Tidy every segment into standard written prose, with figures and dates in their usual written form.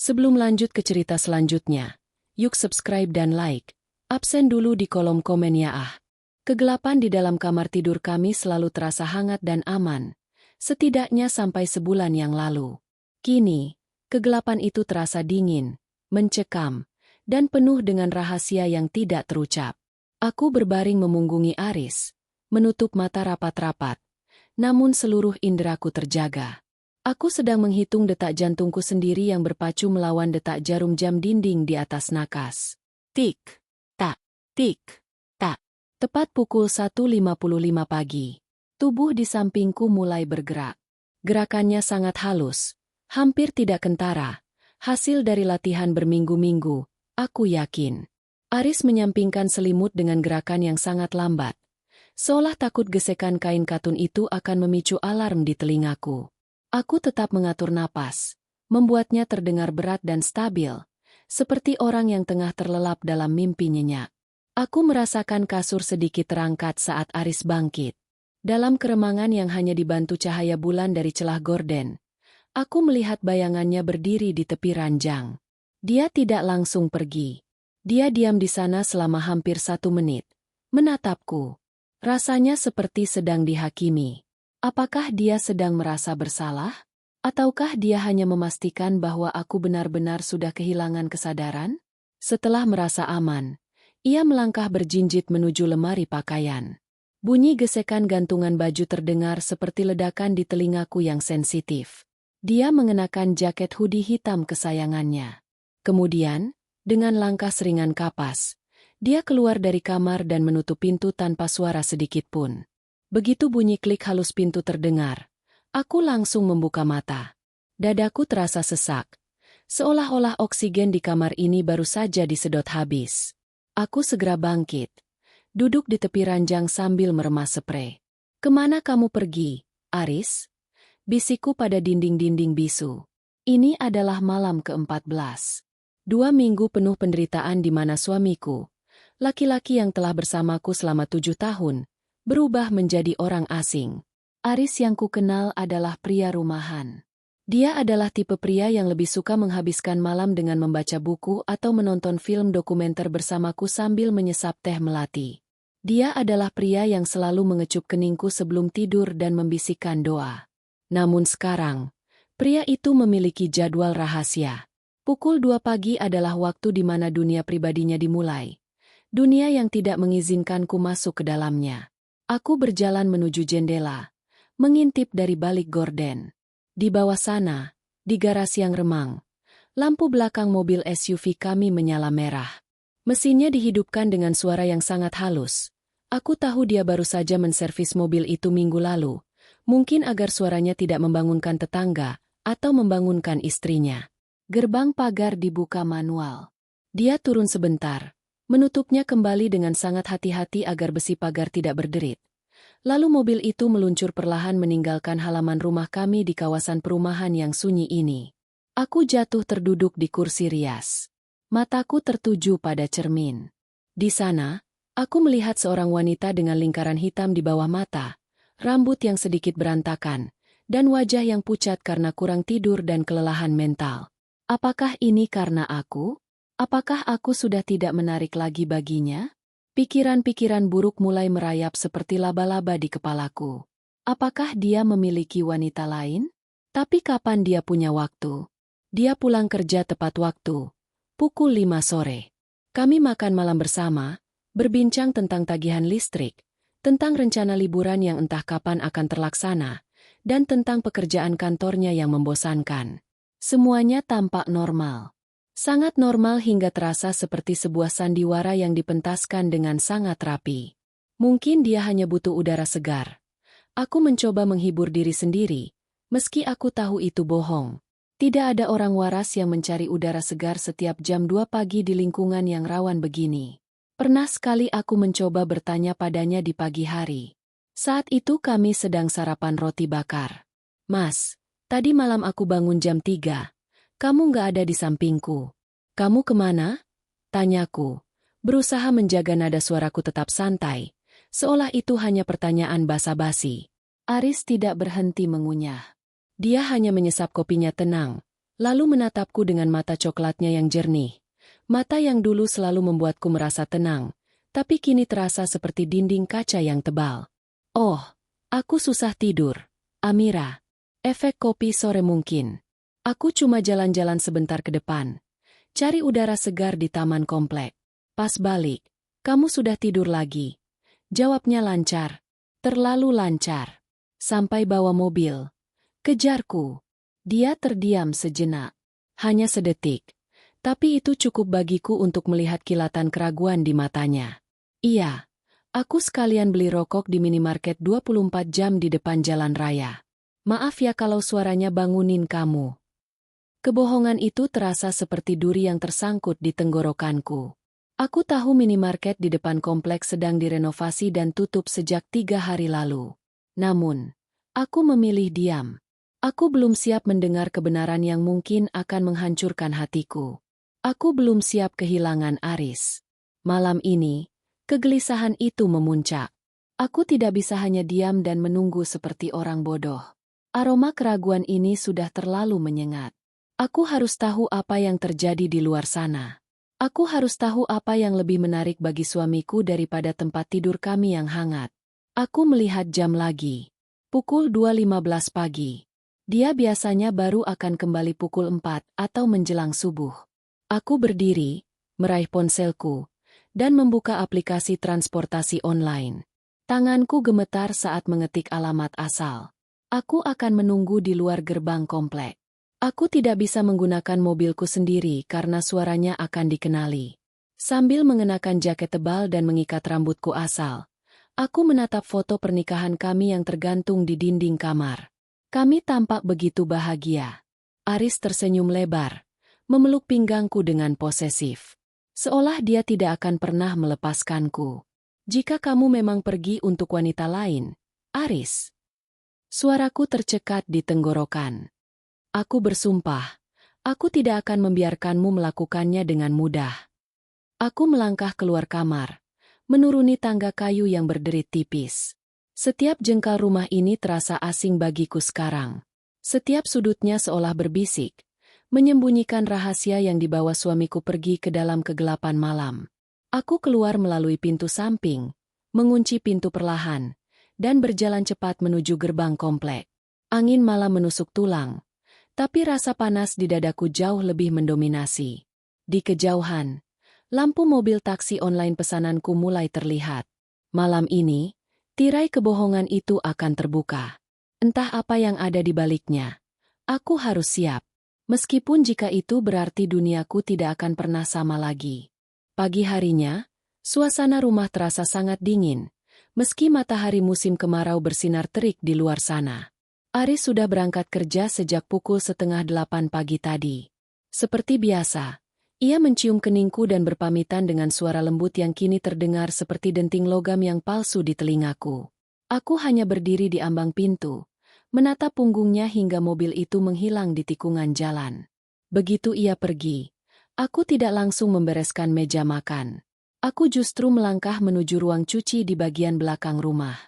Sebelum lanjut ke cerita selanjutnya, yuk subscribe dan like. Absen dulu di kolom komen ya ah. Kegelapan di dalam kamar tidur kami selalu terasa hangat dan aman, setidaknya sampai sebulan yang lalu. Kini, kegelapan itu terasa dingin, mencekam, dan penuh dengan rahasia yang tidak terucap. Aku berbaring memunggungi Aris, menutup mata rapat-rapat, namun seluruh inderaku terjaga. Aku sedang menghitung detak jantungku sendiri yang berpacu melawan detak jarum jam dinding di atas nakas. Tik, tak, tik, tak. Tepat pukul 1.55 pagi. Tubuh di sampingku mulai bergerak. Gerakannya sangat halus, hampir tidak kentara. Hasil dari latihan berminggu-minggu, aku yakin. Aris menyampingkan selimut dengan gerakan yang sangat lambat. Seolah takut gesekan kain katun itu akan memicu alarm di telingaku. Aku tetap mengatur napas, membuatnya terdengar berat dan stabil, seperti orang yang tengah terlelap dalam mimpi nyenyak. Aku merasakan kasur sedikit terangkat saat Aris bangkit. Dalam keremangan yang hanya dibantu cahaya bulan dari celah gorden, aku melihat bayangannya berdiri di tepi ranjang. Dia tidak langsung pergi. Dia diam di sana selama hampir 1 menit, menatapku. Rasanya seperti sedang dihakimi. Apakah dia sedang merasa bersalah? Ataukah dia hanya memastikan bahwa aku benar-benar sudah kehilangan kesadaran? Setelah merasa aman, ia melangkah berjinjit menuju lemari pakaian. Bunyi gesekan gantungan baju terdengar seperti ledakan di telingaku yang sensitif. Dia mengenakan jaket hoodie hitam kesayangannya. Kemudian, dengan langkah seringan kapas, dia keluar dari kamar dan menutup pintu tanpa suara sedikit pun. Begitu bunyi klik halus pintu terdengar, aku langsung membuka mata. Dadaku terasa sesak, seolah-olah oksigen di kamar ini baru saja disedot habis. Aku segera bangkit, duduk di tepi ranjang sambil meremas sprei. "Kemana kamu pergi, Aris?" bisikku pada dinding-dinding bisu. Ini adalah malam ke-14. 2 minggu penuh penderitaan di mana suamiku, laki-laki yang telah bersamaku selama 7 tahun, berubah menjadi orang asing. Aris yang kukenal adalah pria rumahan. Dia adalah tipe pria yang lebih suka menghabiskan malam dengan membaca buku atau menonton film dokumenter bersamaku sambil menyesap teh melati. Dia adalah pria yang selalu mengecup keningku sebelum tidur dan membisikkan doa. Namun sekarang, pria itu memiliki jadwal rahasia. Pukul 2 pagi adalah waktu di mana dunia pribadinya dimulai. Dunia yang tidak mengizinkanku masuk ke dalamnya. Aku berjalan menuju jendela, mengintip dari balik gorden. Di bawah sana, di garasi yang remang, lampu belakang mobil SUV kami menyala merah. Mesinnya dihidupkan dengan suara yang sangat halus. Aku tahu dia baru saja menservis mobil itu minggu lalu, mungkin agar suaranya tidak membangunkan tetangga atau membangunkan istrinya. Gerbang pagar dibuka manual. Dia turun sebentar, menutupnya kembali dengan sangat hati-hati agar besi pagar tidak berderit. Lalu mobil itu meluncur perlahan meninggalkan halaman rumah kami di kawasan perumahan yang sunyi ini. Aku jatuh terduduk di kursi rias. Mataku tertuju pada cermin. Di sana, aku melihat seorang wanita dengan lingkaran hitam di bawah mata, rambut yang sedikit berantakan, dan wajah yang pucat karena kurang tidur dan kelelahan mental. Apakah ini karena aku? Apakah aku sudah tidak menarik lagi baginya? Pikiran-pikiran buruk mulai merayap seperti laba-laba di kepalaku. Apakah dia memiliki wanita lain? Tapi kapan dia punya waktu? Dia pulang kerja tepat waktu, pukul 5 sore. Kami makan malam bersama, berbincang tentang tagihan listrik, tentang rencana liburan yang entah kapan akan terlaksana, dan tentang pekerjaan kantornya yang membosankan. Semuanya tampak normal. Sangat normal hingga terasa seperti sebuah sandiwara yang dipentaskan dengan sangat rapi. Mungkin dia hanya butuh udara segar. Aku mencoba menghibur diri sendiri, meski aku tahu itu bohong. Tidak ada orang waras yang mencari udara segar setiap jam 2 pagi di lingkungan yang rawan begini. Pernah sekali aku mencoba bertanya padanya di pagi hari. Saat itu kami sedang sarapan roti bakar. "Mas, tadi malam aku bangun jam 3. Kamu nggak ada di sampingku. Kamu kemana?" tanyaku, berusaha menjaga nada suaraku tetap santai, seolah itu hanya pertanyaan basa-basi. Aris tidak berhenti mengunyah. Dia hanya menyesap kopinya tenang, Lalu menatapku dengan mata coklatnya yang jernih. Mata yang dulu selalu membuatku merasa tenang, tapi kini terasa seperti dinding kaca yang tebal. Oh, aku susah tidur. Amira. Efek kopi sore mungkin. Aku cuma jalan-jalan sebentar ke depan. Cari udara segar di taman komplek. Pas balik, kamu sudah tidur lagi. Jawabnya lancar. Terlalu lancar. Sampai bawa mobil. Kejarku. Dia terdiam sejenak. Hanya sedetik. Tapi itu cukup bagiku untuk melihat kilatan keraguan di matanya. Iya. Aku sekalian beli rokok di minimarket 24 jam di depan jalan raya. Maaf ya kalau suaranya bangunin kamu. Kebohongan itu terasa seperti duri yang tersangkut di tenggorokanku. Aku tahu minimarket di depan kompleks sedang direnovasi dan tutup sejak 3 hari lalu. Namun, aku memilih diam. Aku belum siap mendengar kebenaran yang mungkin akan menghancurkan hatiku. Aku belum siap kehilangan Aris. Malam ini, kegelisahan itu memuncak. Aku tidak bisa hanya diam dan menunggu seperti orang bodoh. Aroma keraguan ini sudah terlalu menyengat. Aku harus tahu apa yang terjadi di luar sana. Aku harus tahu apa yang lebih menarik bagi suamiku daripada tempat tidur kami yang hangat. Aku melihat jam lagi. Pukul 2.15 pagi. Dia biasanya baru akan kembali pukul 4 atau menjelang subuh. Aku berdiri, meraih ponselku, dan membuka aplikasi transportasi online. Tanganku gemetar saat mengetik alamat asal. Aku akan menunggu di luar gerbang komplek. Aku tidak bisa menggunakan mobilku sendiri karena suaranya akan dikenali. Sambil mengenakan jaket tebal dan mengikat rambutku asal, aku menatap foto pernikahan kami yang tergantung di dinding kamar. Kami tampak begitu bahagia. Aris tersenyum lebar, memeluk pinggangku dengan posesif. Seolah dia tidak akan pernah melepaskanku. Jika kamu memang pergi untuk wanita lain, Aris. Suaraku tercekat di tenggorokan. Aku bersumpah, aku tidak akan membiarkanmu melakukannya dengan mudah. Aku melangkah keluar kamar, menuruni tangga kayu yang berderit tipis. Setiap jengkal rumah ini terasa asing bagiku sekarang. Setiap sudutnya seolah berbisik, menyembunyikan rahasia yang dibawa suamiku pergi ke dalam kegelapan malam. Aku keluar melalui pintu samping, mengunci pintu perlahan, dan berjalan cepat menuju gerbang komplek. Angin malam menusuk tulang, tapi rasa panas di dadaku jauh lebih mendominasi. Di kejauhan, lampu mobil taksi online pesananku mulai terlihat. Malam ini, tirai kebohongan itu akan terbuka. Entah apa yang ada di baliknya. Aku harus siap. Meskipun jika itu berarti duniaku tidak akan pernah sama lagi. Pagi harinya, suasana rumah terasa sangat dingin. Meski matahari musim kemarau bersinar terik di luar sana. Aris sudah berangkat kerja sejak pukul 7:30 pagi tadi. Seperti biasa, ia mencium keningku dan berpamitan dengan suara lembut yang kini terdengar seperti denting logam yang palsu di telingaku. Aku hanya berdiri di ambang pintu, menatap punggungnya hingga mobil itu menghilang di tikungan jalan. Begitu ia pergi, aku tidak langsung membereskan meja makan. Aku justru melangkah menuju ruang cuci di bagian belakang rumah.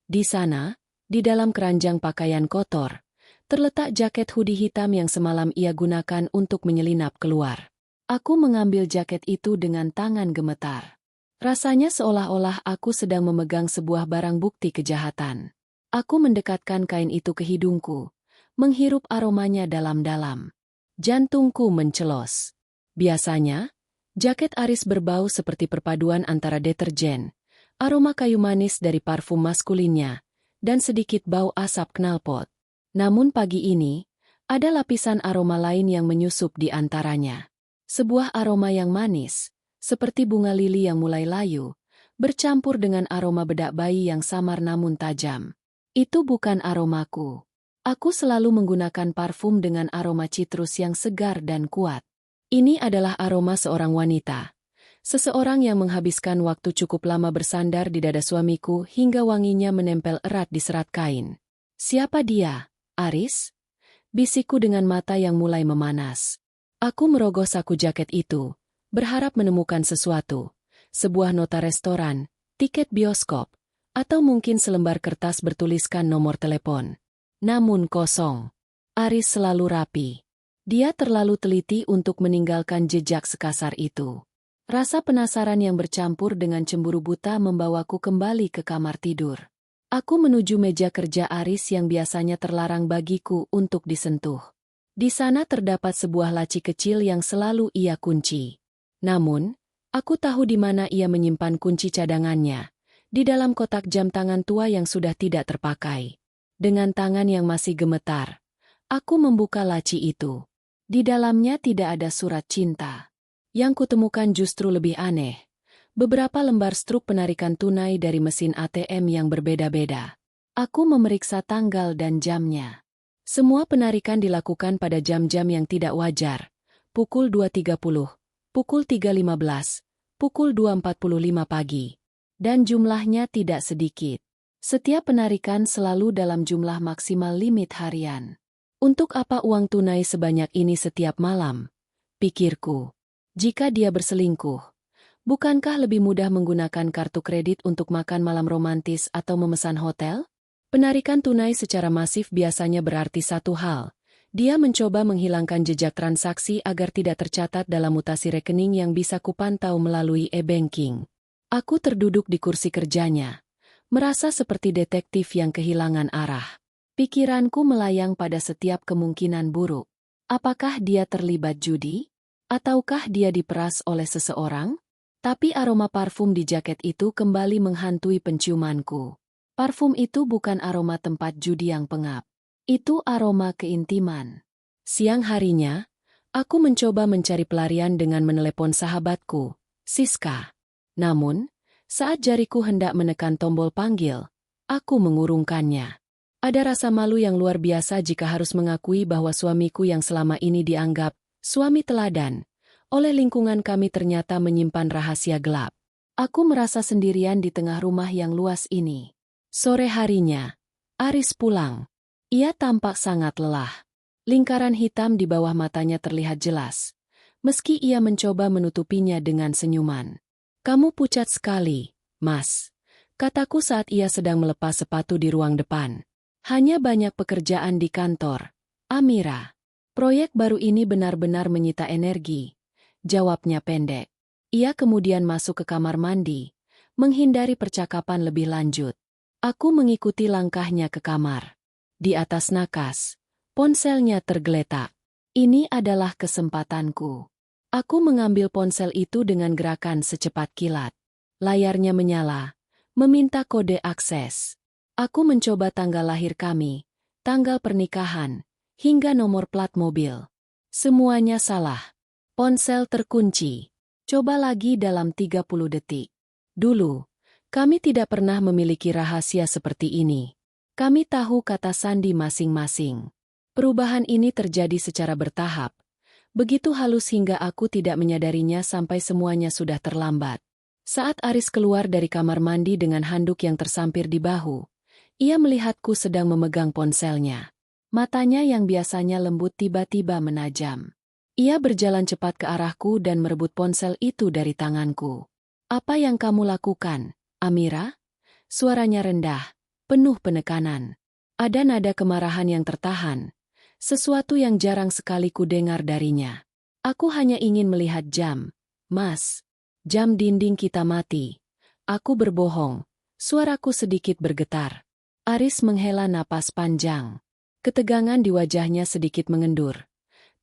Di sana, di dalam keranjang pakaian kotor, terletak jaket hoodie hitam yang semalam ia gunakan untuk menyelinap keluar. Aku mengambil jaket itu dengan tangan gemetar. Rasanya seolah-olah aku sedang memegang sebuah barang bukti kejahatan. Aku mendekatkan kain itu ke hidungku, menghirup aromanya dalam-dalam. Jantungku mencelos. Biasanya, jaket Aris berbau seperti perpaduan antara deterjen, aroma kayu manis dari parfum maskulinnya, dan sedikit bau asap knalpot. Namun pagi ini, ada lapisan aroma lain yang menyusup di antaranya. Sebuah aroma yang manis, seperti bunga lili yang mulai layu, bercampur dengan aroma bedak bayi yang samar namun tajam. Itu bukan aromaku. Aku selalu menggunakan parfum dengan aroma citrus yang segar dan kuat. Ini adalah aroma seorang wanita. Seseorang yang menghabiskan waktu cukup lama bersandar di dada suamiku hingga wanginya menempel erat di serat kain. Siapa dia, Aris? Bisikku dengan mata yang mulai memanas. Aku merogoh saku jaket itu, berharap menemukan sesuatu. Sebuah nota restoran, tiket bioskop, atau mungkin selembar kertas bertuliskan nomor telepon. Namun kosong. Aris selalu rapi. Dia terlalu teliti untuk meninggalkan jejak sekasar itu. Rasa penasaran yang bercampur dengan cemburu buta membawaku kembali ke kamar tidur. Aku menuju meja kerja Aris yang biasanya terlarang bagiku untuk disentuh. Di sana terdapat sebuah laci kecil yang selalu ia kunci. Namun, aku tahu di mana ia menyimpan kunci cadangannya. Di dalam kotak jam tangan tua yang sudah tidak terpakai. Dengan tangan yang masih gemetar, aku membuka laci itu. Di dalamnya tidak ada surat cinta. Yang kutemukan justru lebih aneh. Beberapa lembar struk penarikan tunai dari mesin ATM yang berbeda-beda. Aku memeriksa tanggal dan jamnya. Semua penarikan dilakukan pada jam-jam yang tidak wajar. Pukul 2.30, pukul 3.15, pukul 2.45 pagi. Dan jumlahnya tidak sedikit. Setiap penarikan selalu dalam jumlah maksimal limit harian. Untuk apa uang tunai sebanyak ini setiap malam? Pikirku. Jika dia berselingkuh, bukankah lebih mudah menggunakan kartu kredit untuk makan malam romantis atau memesan hotel? Penarikan tunai secara masif biasanya berarti satu hal. Dia mencoba menghilangkan jejak transaksi agar tidak tercatat dalam mutasi rekening yang bisa kupantau melalui e-banking. Aku terduduk di kursi kerjanya, merasa seperti detektif yang kehilangan arah. Pikiranku melayang pada setiap kemungkinan buruk. Apakah dia terlibat judi? Ataukah dia diperas oleh seseorang? Tapi aroma parfum di jaket itu kembali menghantui penciumanku. Parfum itu bukan aroma tempat judi yang pengap. Itu aroma keintiman. Siang harinya, aku mencoba mencari pelarian dengan menelepon sahabatku, Siska. Namun, saat jariku hendak menekan tombol panggil, aku mengurungkannya. Ada rasa malu yang luar biasa jika harus mengakui bahwa suamiku yang selama ini dianggap suami teladan oleh lingkungan kami ternyata menyimpan rahasia gelap. Aku merasa sendirian di tengah rumah yang luas ini. Sore harinya, Aris pulang. Ia tampak sangat lelah. Lingkaran hitam di bawah matanya terlihat jelas, meski ia mencoba menutupinya dengan senyuman. "Kamu pucat sekali, Mas," kataku saat ia sedang melepas sepatu di ruang depan. "Hanya banyak pekerjaan di kantor, Amira." "Proyek baru ini benar-benar menyita energi," jawabnya pendek. Ia kemudian masuk ke kamar mandi, menghindari percakapan lebih lanjut. Aku mengikuti langkahnya ke kamar. Di atas nakas, ponselnya tergeletak. Ini adalah kesempatanku. Aku mengambil ponsel itu dengan gerakan secepat kilat. Layarnya menyala, meminta kode akses. Aku mencoba tanggal lahir kami, tanggal pernikahan, hingga nomor plat mobil. Semuanya salah. Ponsel terkunci. Coba lagi dalam 30 detik. Dulu, kami tidak pernah memiliki rahasia seperti ini. Kami tahu kata sandi masing-masing. Perubahan ini terjadi secara bertahap. Begitu halus hingga aku tidak menyadarinya sampai semuanya sudah terlambat. Saat Aris keluar dari kamar mandi dengan handuk yang tersampir di bahu, ia melihatku sedang memegang ponselnya. Matanya yang biasanya lembut tiba-tiba menajam. Ia berjalan cepat ke arahku dan merebut ponsel itu dari tanganku. "Apa yang kamu lakukan, Amira?" Suaranya rendah, penuh penekanan. Ada nada kemarahan yang tertahan, sesuatu yang jarang sekali ku dengar darinya. "Aku hanya ingin melihat jam, Mas. Jam dinding kita mati." Aku berbohong. Suaraku sedikit bergetar. Aris menghela napas panjang. Ketegangan di wajahnya sedikit mengendur.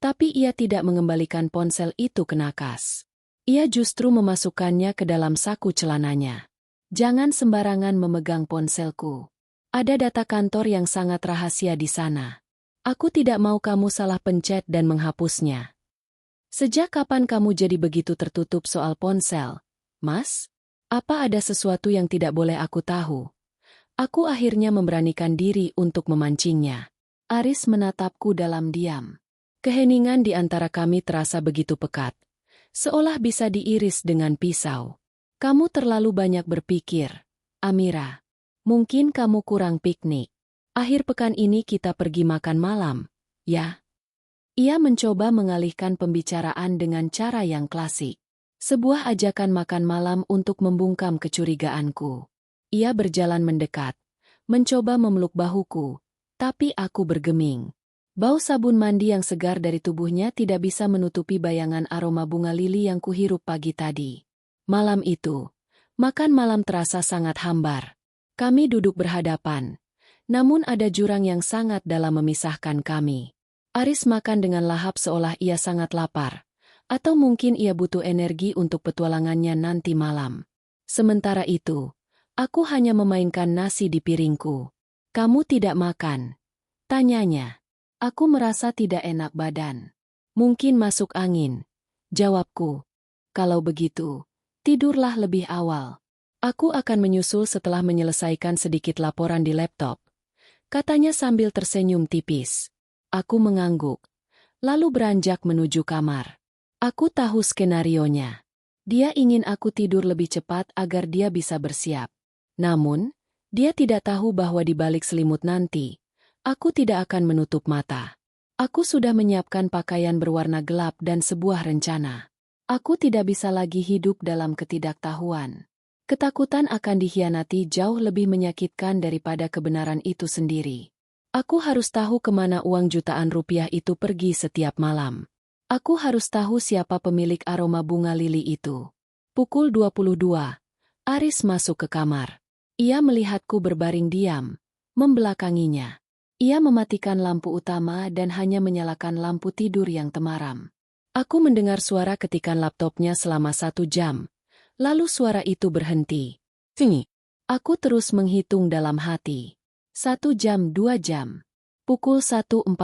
Tapi ia tidak mengembalikan ponsel itu ke nakas. Ia justru memasukkannya ke dalam saku celananya. "Jangan sembarangan memegang ponselku. Ada data kantor yang sangat rahasia di sana. Aku tidak mau kamu salah pencet dan menghapusnya." "Sejak kapan kamu jadi begitu tertutup soal ponsel, Mas? Apa ada sesuatu yang tidak boleh aku tahu?" Aku akhirnya memberanikan diri untuk memancingnya. Aris menatapku dalam diam. Keheningan di antara kami terasa begitu pekat, seolah bisa diiris dengan pisau. "Kamu terlalu banyak berpikir, Amira. Mungkin kamu kurang piknik. Akhir pekan ini kita pergi makan malam, ya?" Ia mencoba mengalihkan pembicaraan dengan cara yang klasik. Sebuah ajakan makan malam untuk membungkam kecurigaanku. Ia berjalan mendekat, mencoba memeluk bahuku, tapi aku bergeming. Bau sabun mandi yang segar dari tubuhnya tidak bisa menutupi bayangan aroma bunga lili yang kuhirup pagi tadi. Malam itu, makan malam terasa sangat hambar. Kami duduk berhadapan, namun ada jurang yang sangat dalam memisahkan kami. Aris makan dengan lahap seolah ia sangat lapar, atau mungkin ia butuh energi untuk petualangannya nanti malam. Sementara itu, aku hanya memainkan nasi di piringku. Kamu tidak makan? Tanyanya. Aku merasa tidak enak badan. Mungkin masuk angin. Jawabku. Kalau begitu, tidurlah lebih awal. Aku akan menyusul setelah menyelesaikan sedikit laporan di laptop. Katanya sambil tersenyum tipis. Aku mengangguk. Lalu beranjak menuju kamar. Aku tahu skenarionya. Dia ingin aku tidur lebih cepat agar dia bisa bersiap. Namun, dia tidak tahu bahwa di balik selimut nanti, aku tidak akan menutup mata. Aku sudah menyiapkan pakaian berwarna gelap dan sebuah rencana. Aku tidak bisa lagi hidup dalam ketidaktahuan. Ketakutan akan dikhianati jauh lebih menyakitkan daripada kebenaran itu sendiri. Aku harus tahu kemana uang jutaan rupiah itu pergi setiap malam. Aku harus tahu siapa pemilik aroma bunga lili itu. Pukul 22. Aris masuk ke kamar. Ia melihatku berbaring diam, membelakanginya. Ia mematikan lampu utama dan hanya menyalakan lampu tidur yang temaram. Aku mendengar suara ketikan laptopnya selama 1 jam. Lalu suara itu berhenti. Sini. Aku terus menghitung dalam hati. 1 jam, 2 jam. Pukul 1.45.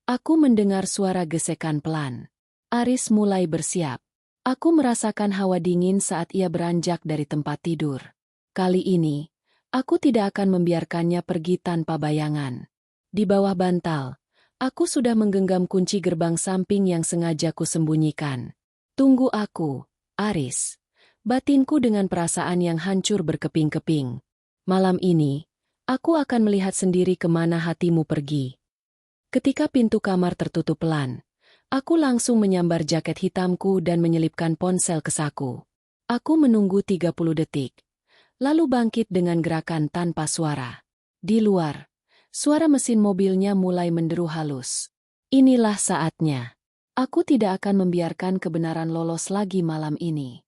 Aku mendengar suara gesekan pelan. Aris mulai bersiap. Aku merasakan hawa dingin saat ia beranjak dari tempat tidur. Kali ini, aku tidak akan membiarkannya pergi tanpa bayangan. Di bawah bantal, aku sudah menggenggam kunci gerbang samping yang sengaja kusembunyikan. Tunggu aku, Aris. Batinku dengan perasaan yang hancur berkeping-keping. Malam ini, aku akan melihat sendiri kemana hatimu pergi. Ketika pintu kamar tertutup pelan, aku langsung menyambar jaket hitamku dan menyelipkan ponsel ke saku. Aku menunggu 30 detik. Lalu bangkit dengan gerakan tanpa suara. Di luar, suara mesin mobilnya mulai menderu halus. Inilah saatnya. Aku tidak akan membiarkan kebenaran lolos lagi malam ini.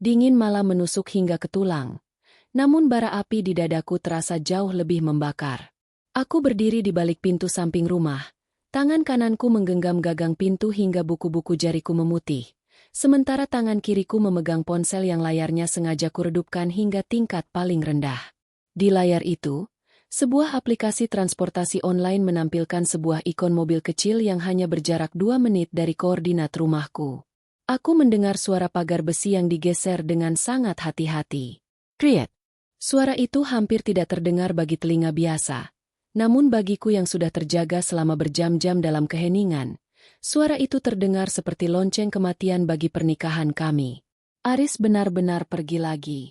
Dingin malam menusuk hingga ke tulang. Namun bara api di dadaku terasa jauh lebih membakar. Aku berdiri di balik pintu samping rumah. Tangan kananku menggenggam gagang pintu hingga buku-buku jariku memutih. Sementara tangan kiriku memegang ponsel yang layarnya sengaja kuredupkan hingga tingkat paling rendah. Di layar itu, sebuah aplikasi transportasi online menampilkan sebuah ikon mobil kecil yang hanya berjarak 2 menit dari koordinat rumahku. Aku mendengar suara pagar besi yang digeser dengan sangat hati-hati. Kriet! Suara itu hampir tidak terdengar bagi telinga biasa. Namun bagiku yang sudah terjaga selama berjam-jam dalam keheningan, suara itu terdengar seperti lonceng kematian bagi pernikahan kami. Aris benar-benar pergi lagi.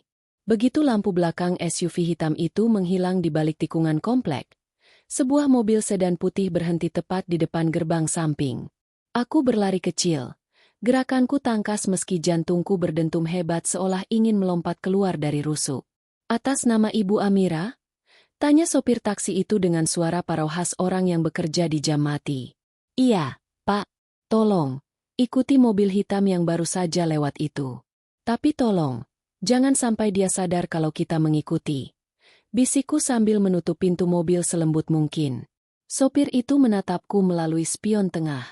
Begitu lampu belakang SUV hitam itu menghilang di balik tikungan komplek, sebuah mobil sedan putih berhenti tepat di depan gerbang samping. Aku berlari kecil. Gerakanku tangkas meski jantungku berdentum hebat seolah ingin melompat keluar dari rusuk. Atas nama Ibu Amira? Tanya sopir taksi itu dengan suara parau khas orang yang bekerja di jam mati. Iya, Pak. Tolong, ikuti mobil hitam yang baru saja lewat itu. Tapi tolong, jangan sampai dia sadar kalau kita mengikuti. Bisikku sambil menutup pintu mobil selembut mungkin. Sopir itu menatapku melalui spion tengah.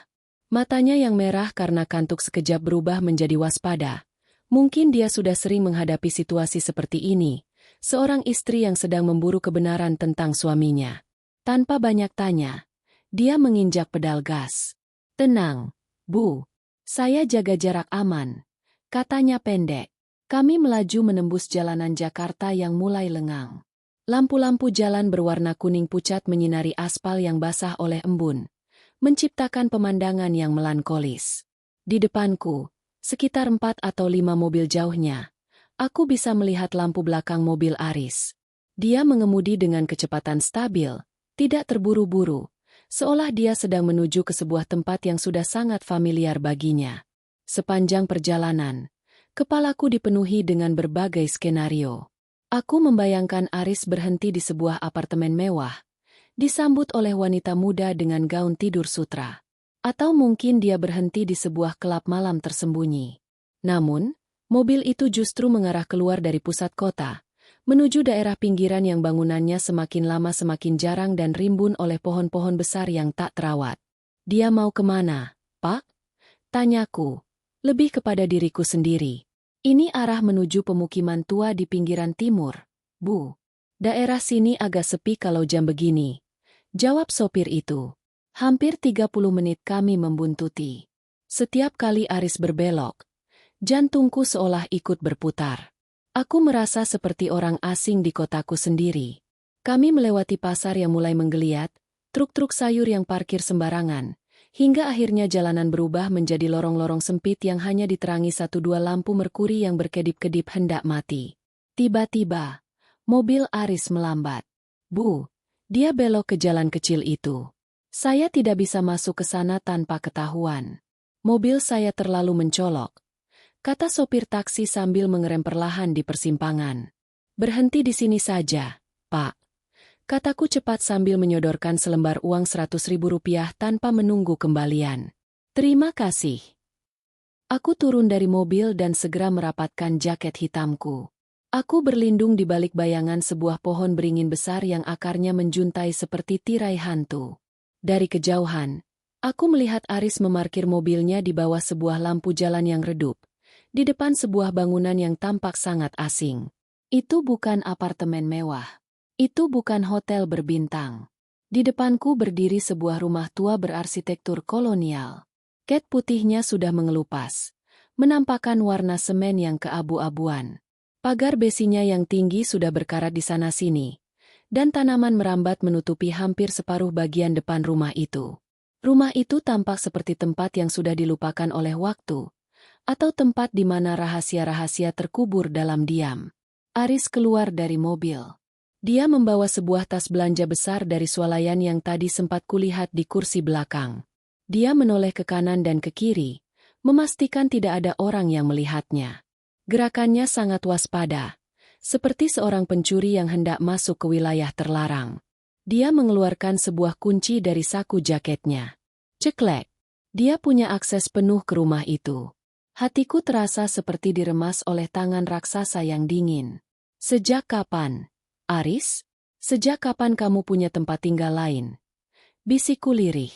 Matanya yang merah karena kantuk sekejap berubah menjadi waspada. Mungkin dia sudah sering menghadapi situasi seperti ini. Seorang istri yang sedang memburu kebenaran tentang suaminya. Tanpa banyak tanya, dia menginjak pedal gas. Tenang, Bu. Saya jaga jarak aman. Katanya pendek. Kami melaju menembus jalanan Jakarta yang mulai lengang. Lampu-lampu jalan berwarna kuning pucat menyinari aspal yang basah oleh embun, menciptakan pemandangan yang melankolis. Di depanku, sekitar 4 atau 5 mobil jauhnya, aku bisa melihat lampu belakang mobil Aris. Dia mengemudi dengan kecepatan stabil, tidak terburu-buru, seolah dia sedang menuju ke sebuah tempat yang sudah sangat familiar baginya. Sepanjang perjalanan, kepalaku dipenuhi dengan berbagai skenario. Aku membayangkan Aris berhenti di sebuah apartemen mewah, disambut oleh wanita muda dengan gaun tidur sutra. Atau mungkin dia berhenti di sebuah klub malam tersembunyi. Namun, mobil itu justru mengarah keluar dari pusat kota, menuju daerah pinggiran yang bangunannya semakin lama semakin jarang dan rimbun oleh pohon-pohon besar yang tak terawat. Dia mau kemana, Pak? Tanyaku, lebih kepada diriku sendiri. Ini arah menuju pemukiman tua di pinggiran timur, Bu. Daerah sini agak sepi kalau jam begini, jawab sopir itu. Hampir 30 menit kami membuntuti. Setiap kali Aris berbelok, jantungku seolah ikut berputar. Aku merasa seperti orang asing di kotaku sendiri. Kami melewati pasar yang mulai menggeliat, truk-truk sayur yang parkir sembarangan, hingga akhirnya jalanan berubah menjadi lorong-lorong sempit yang hanya diterangi satu dua lampu merkuri yang berkedip-kedip hendak mati. Tiba-tiba, mobil Aris melambat. Bu, dia belok ke jalan kecil itu. Saya tidak bisa masuk ke sana tanpa ketahuan. Mobil saya terlalu mencolok, kata sopir taksi sambil mengerem perlahan di persimpangan. Berhenti di sini saja, Pak. Kataku cepat sambil menyodorkan selembar uang Rp100.000 tanpa menunggu kembalian. Terima kasih. Aku turun dari mobil dan segera merapatkan jaket hitamku. Aku berlindung di balik bayangan sebuah pohon beringin besar yang akarnya menjuntai seperti tirai hantu. Dari kejauhan, aku melihat Aris memarkir mobilnya di bawah sebuah lampu jalan yang redup, di depan sebuah bangunan yang tampak sangat asing. Itu bukan apartemen mewah. Itu bukan hotel berbintang. Di depanku berdiri sebuah rumah tua berarsitektur kolonial. Cat putihnya sudah mengelupas, menampakkan warna semen yang keabu-abuan. Pagar besinya yang tinggi sudah berkarat di sana-sini, dan tanaman merambat menutupi hampir separuh bagian depan rumah itu. Rumah itu tampak seperti tempat yang sudah dilupakan oleh waktu, atau tempat di mana rahasia-rahasia terkubur dalam diam. Aris keluar dari mobil. Dia membawa sebuah tas belanja besar dari swalayan yang tadi sempat kulihat di kursi belakang. Dia menoleh ke kanan dan ke kiri, memastikan tidak ada orang yang melihatnya. Gerakannya sangat waspada, seperti seorang pencuri yang hendak masuk ke wilayah terlarang. Dia mengeluarkan sebuah kunci dari saku jaketnya. Ceklek. Dia punya akses penuh ke rumah itu. Hatiku terasa seperti diremas oleh tangan raksasa yang dingin. Sejak kapan, Aris? Sejak kapan kamu punya tempat tinggal lain? Bisikku lirih.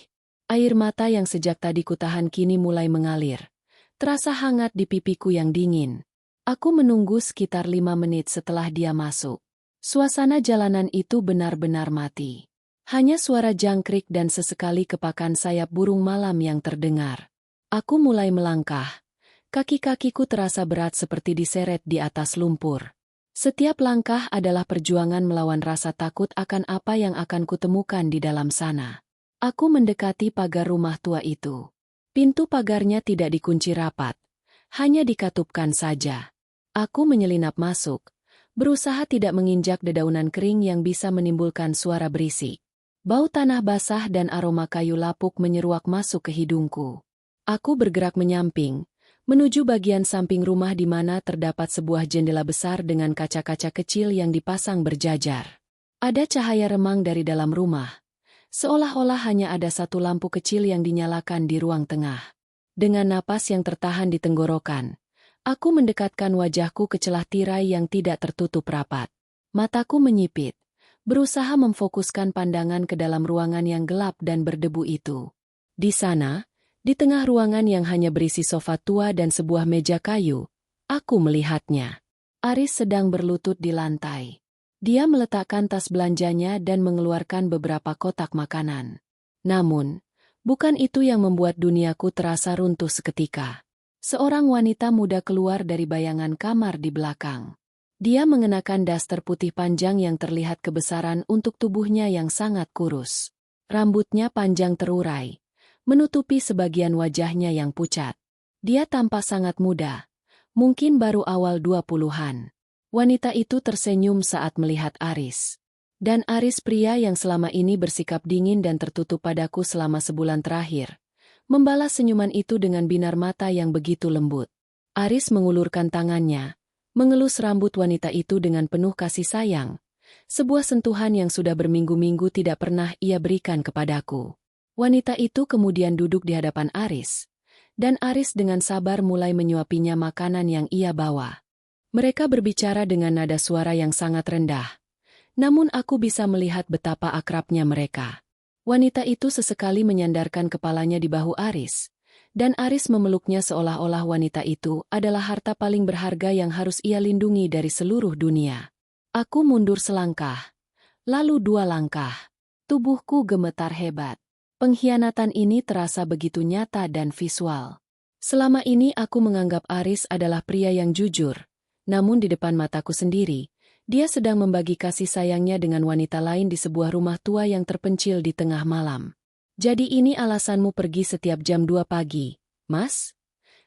Air mata yang sejak tadi kutahan kini mulai mengalir. Terasa hangat di pipiku yang dingin. Aku menunggu sekitar 5 menit setelah dia masuk. Suasana jalanan itu benar-benar mati. Hanya suara jangkrik dan sesekali kepakan sayap burung malam yang terdengar. Aku mulai melangkah. Kaki-kakiku terasa berat seperti diseret di atas lumpur. Setiap langkah adalah perjuangan melawan rasa takut akan apa yang akan kutemukan di dalam sana. Aku mendekati pagar rumah tua itu. Pintu pagarnya tidak dikunci rapat, hanya dikatupkan saja. Aku menyelinap masuk, berusaha tidak menginjak dedaunan kering yang bisa menimbulkan suara berisik. Bau tanah basah dan aroma kayu lapuk menyeruak masuk ke hidungku. Aku bergerak menyamping, menuju bagian samping rumah di mana terdapat sebuah jendela besar dengan kaca-kaca kecil yang dipasang berjajar. Ada cahaya remang dari dalam rumah, seolah-olah hanya ada satu lampu kecil yang dinyalakan di ruang tengah. Dengan napas yang tertahan di tenggorokan, aku mendekatkan wajahku ke celah tirai yang tidak tertutup rapat. Mataku menyipit, berusaha memfokuskan pandangan ke dalam ruangan yang gelap dan berdebu itu. Di sana, di tengah ruangan yang hanya berisi sofa tua dan sebuah meja kayu, aku melihatnya. Aris sedang berlutut di lantai. Dia meletakkan tas belanjanya dan mengeluarkan beberapa kotak makanan. Namun, bukan itu yang membuat duniaku terasa runtuh seketika. Seorang wanita muda keluar dari bayangan kamar di belakang. Dia mengenakan daster putih panjang yang terlihat kebesaran untuk tubuhnya yang sangat kurus. Rambutnya panjang terurai, menutupi sebagian wajahnya yang pucat. Dia tampak sangat muda, mungkin baru awal 20-an. Wanita itu tersenyum saat melihat Aris. Dan Aris, pria yang selama ini bersikap dingin dan tertutup padaku selama sebulan terakhir, membalas senyuman itu dengan binar mata yang begitu lembut. Aris mengulurkan tangannya, mengelus rambut wanita itu dengan penuh kasih sayang, Sebuah sentuhan yang sudah berminggu-minggu tidak pernah ia berikan kepadaku. Wanita itu kemudian duduk di hadapan Aris, dan Aris dengan sabar mulai menyuapinya makanan yang ia bawa. Mereka berbicara dengan nada suara yang sangat rendah, namun aku bisa melihat betapa akrabnya mereka. Wanita itu sesekali menyandarkan kepalanya di bahu Aris, dan Aris memeluknya seolah-olah wanita itu adalah harta paling berharga yang harus ia lindungi dari seluruh dunia. Aku mundur selangkah, lalu 2 langkah. Tubuhku gemetar hebat. Pengkhianatan ini terasa begitu nyata dan visual. Selama ini aku menganggap Aris adalah pria yang jujur, namun di depan mataku sendiri, dia sedang membagi kasih sayangnya dengan wanita lain di sebuah rumah tua yang terpencil di tengah malam. Jadi ini alasanmu pergi setiap jam 2 pagi, Mas?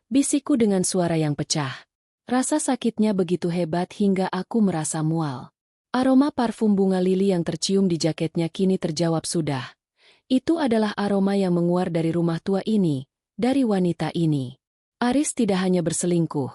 Bisikku dengan suara yang pecah. Rasa sakitnya begitu hebat hingga aku merasa mual. Aroma parfum bunga lili yang tercium di jaketnya kini terjawab sudah. Itu adalah aroma yang menguar dari rumah tua ini, dari wanita ini. Aris tidak hanya berselingkuh.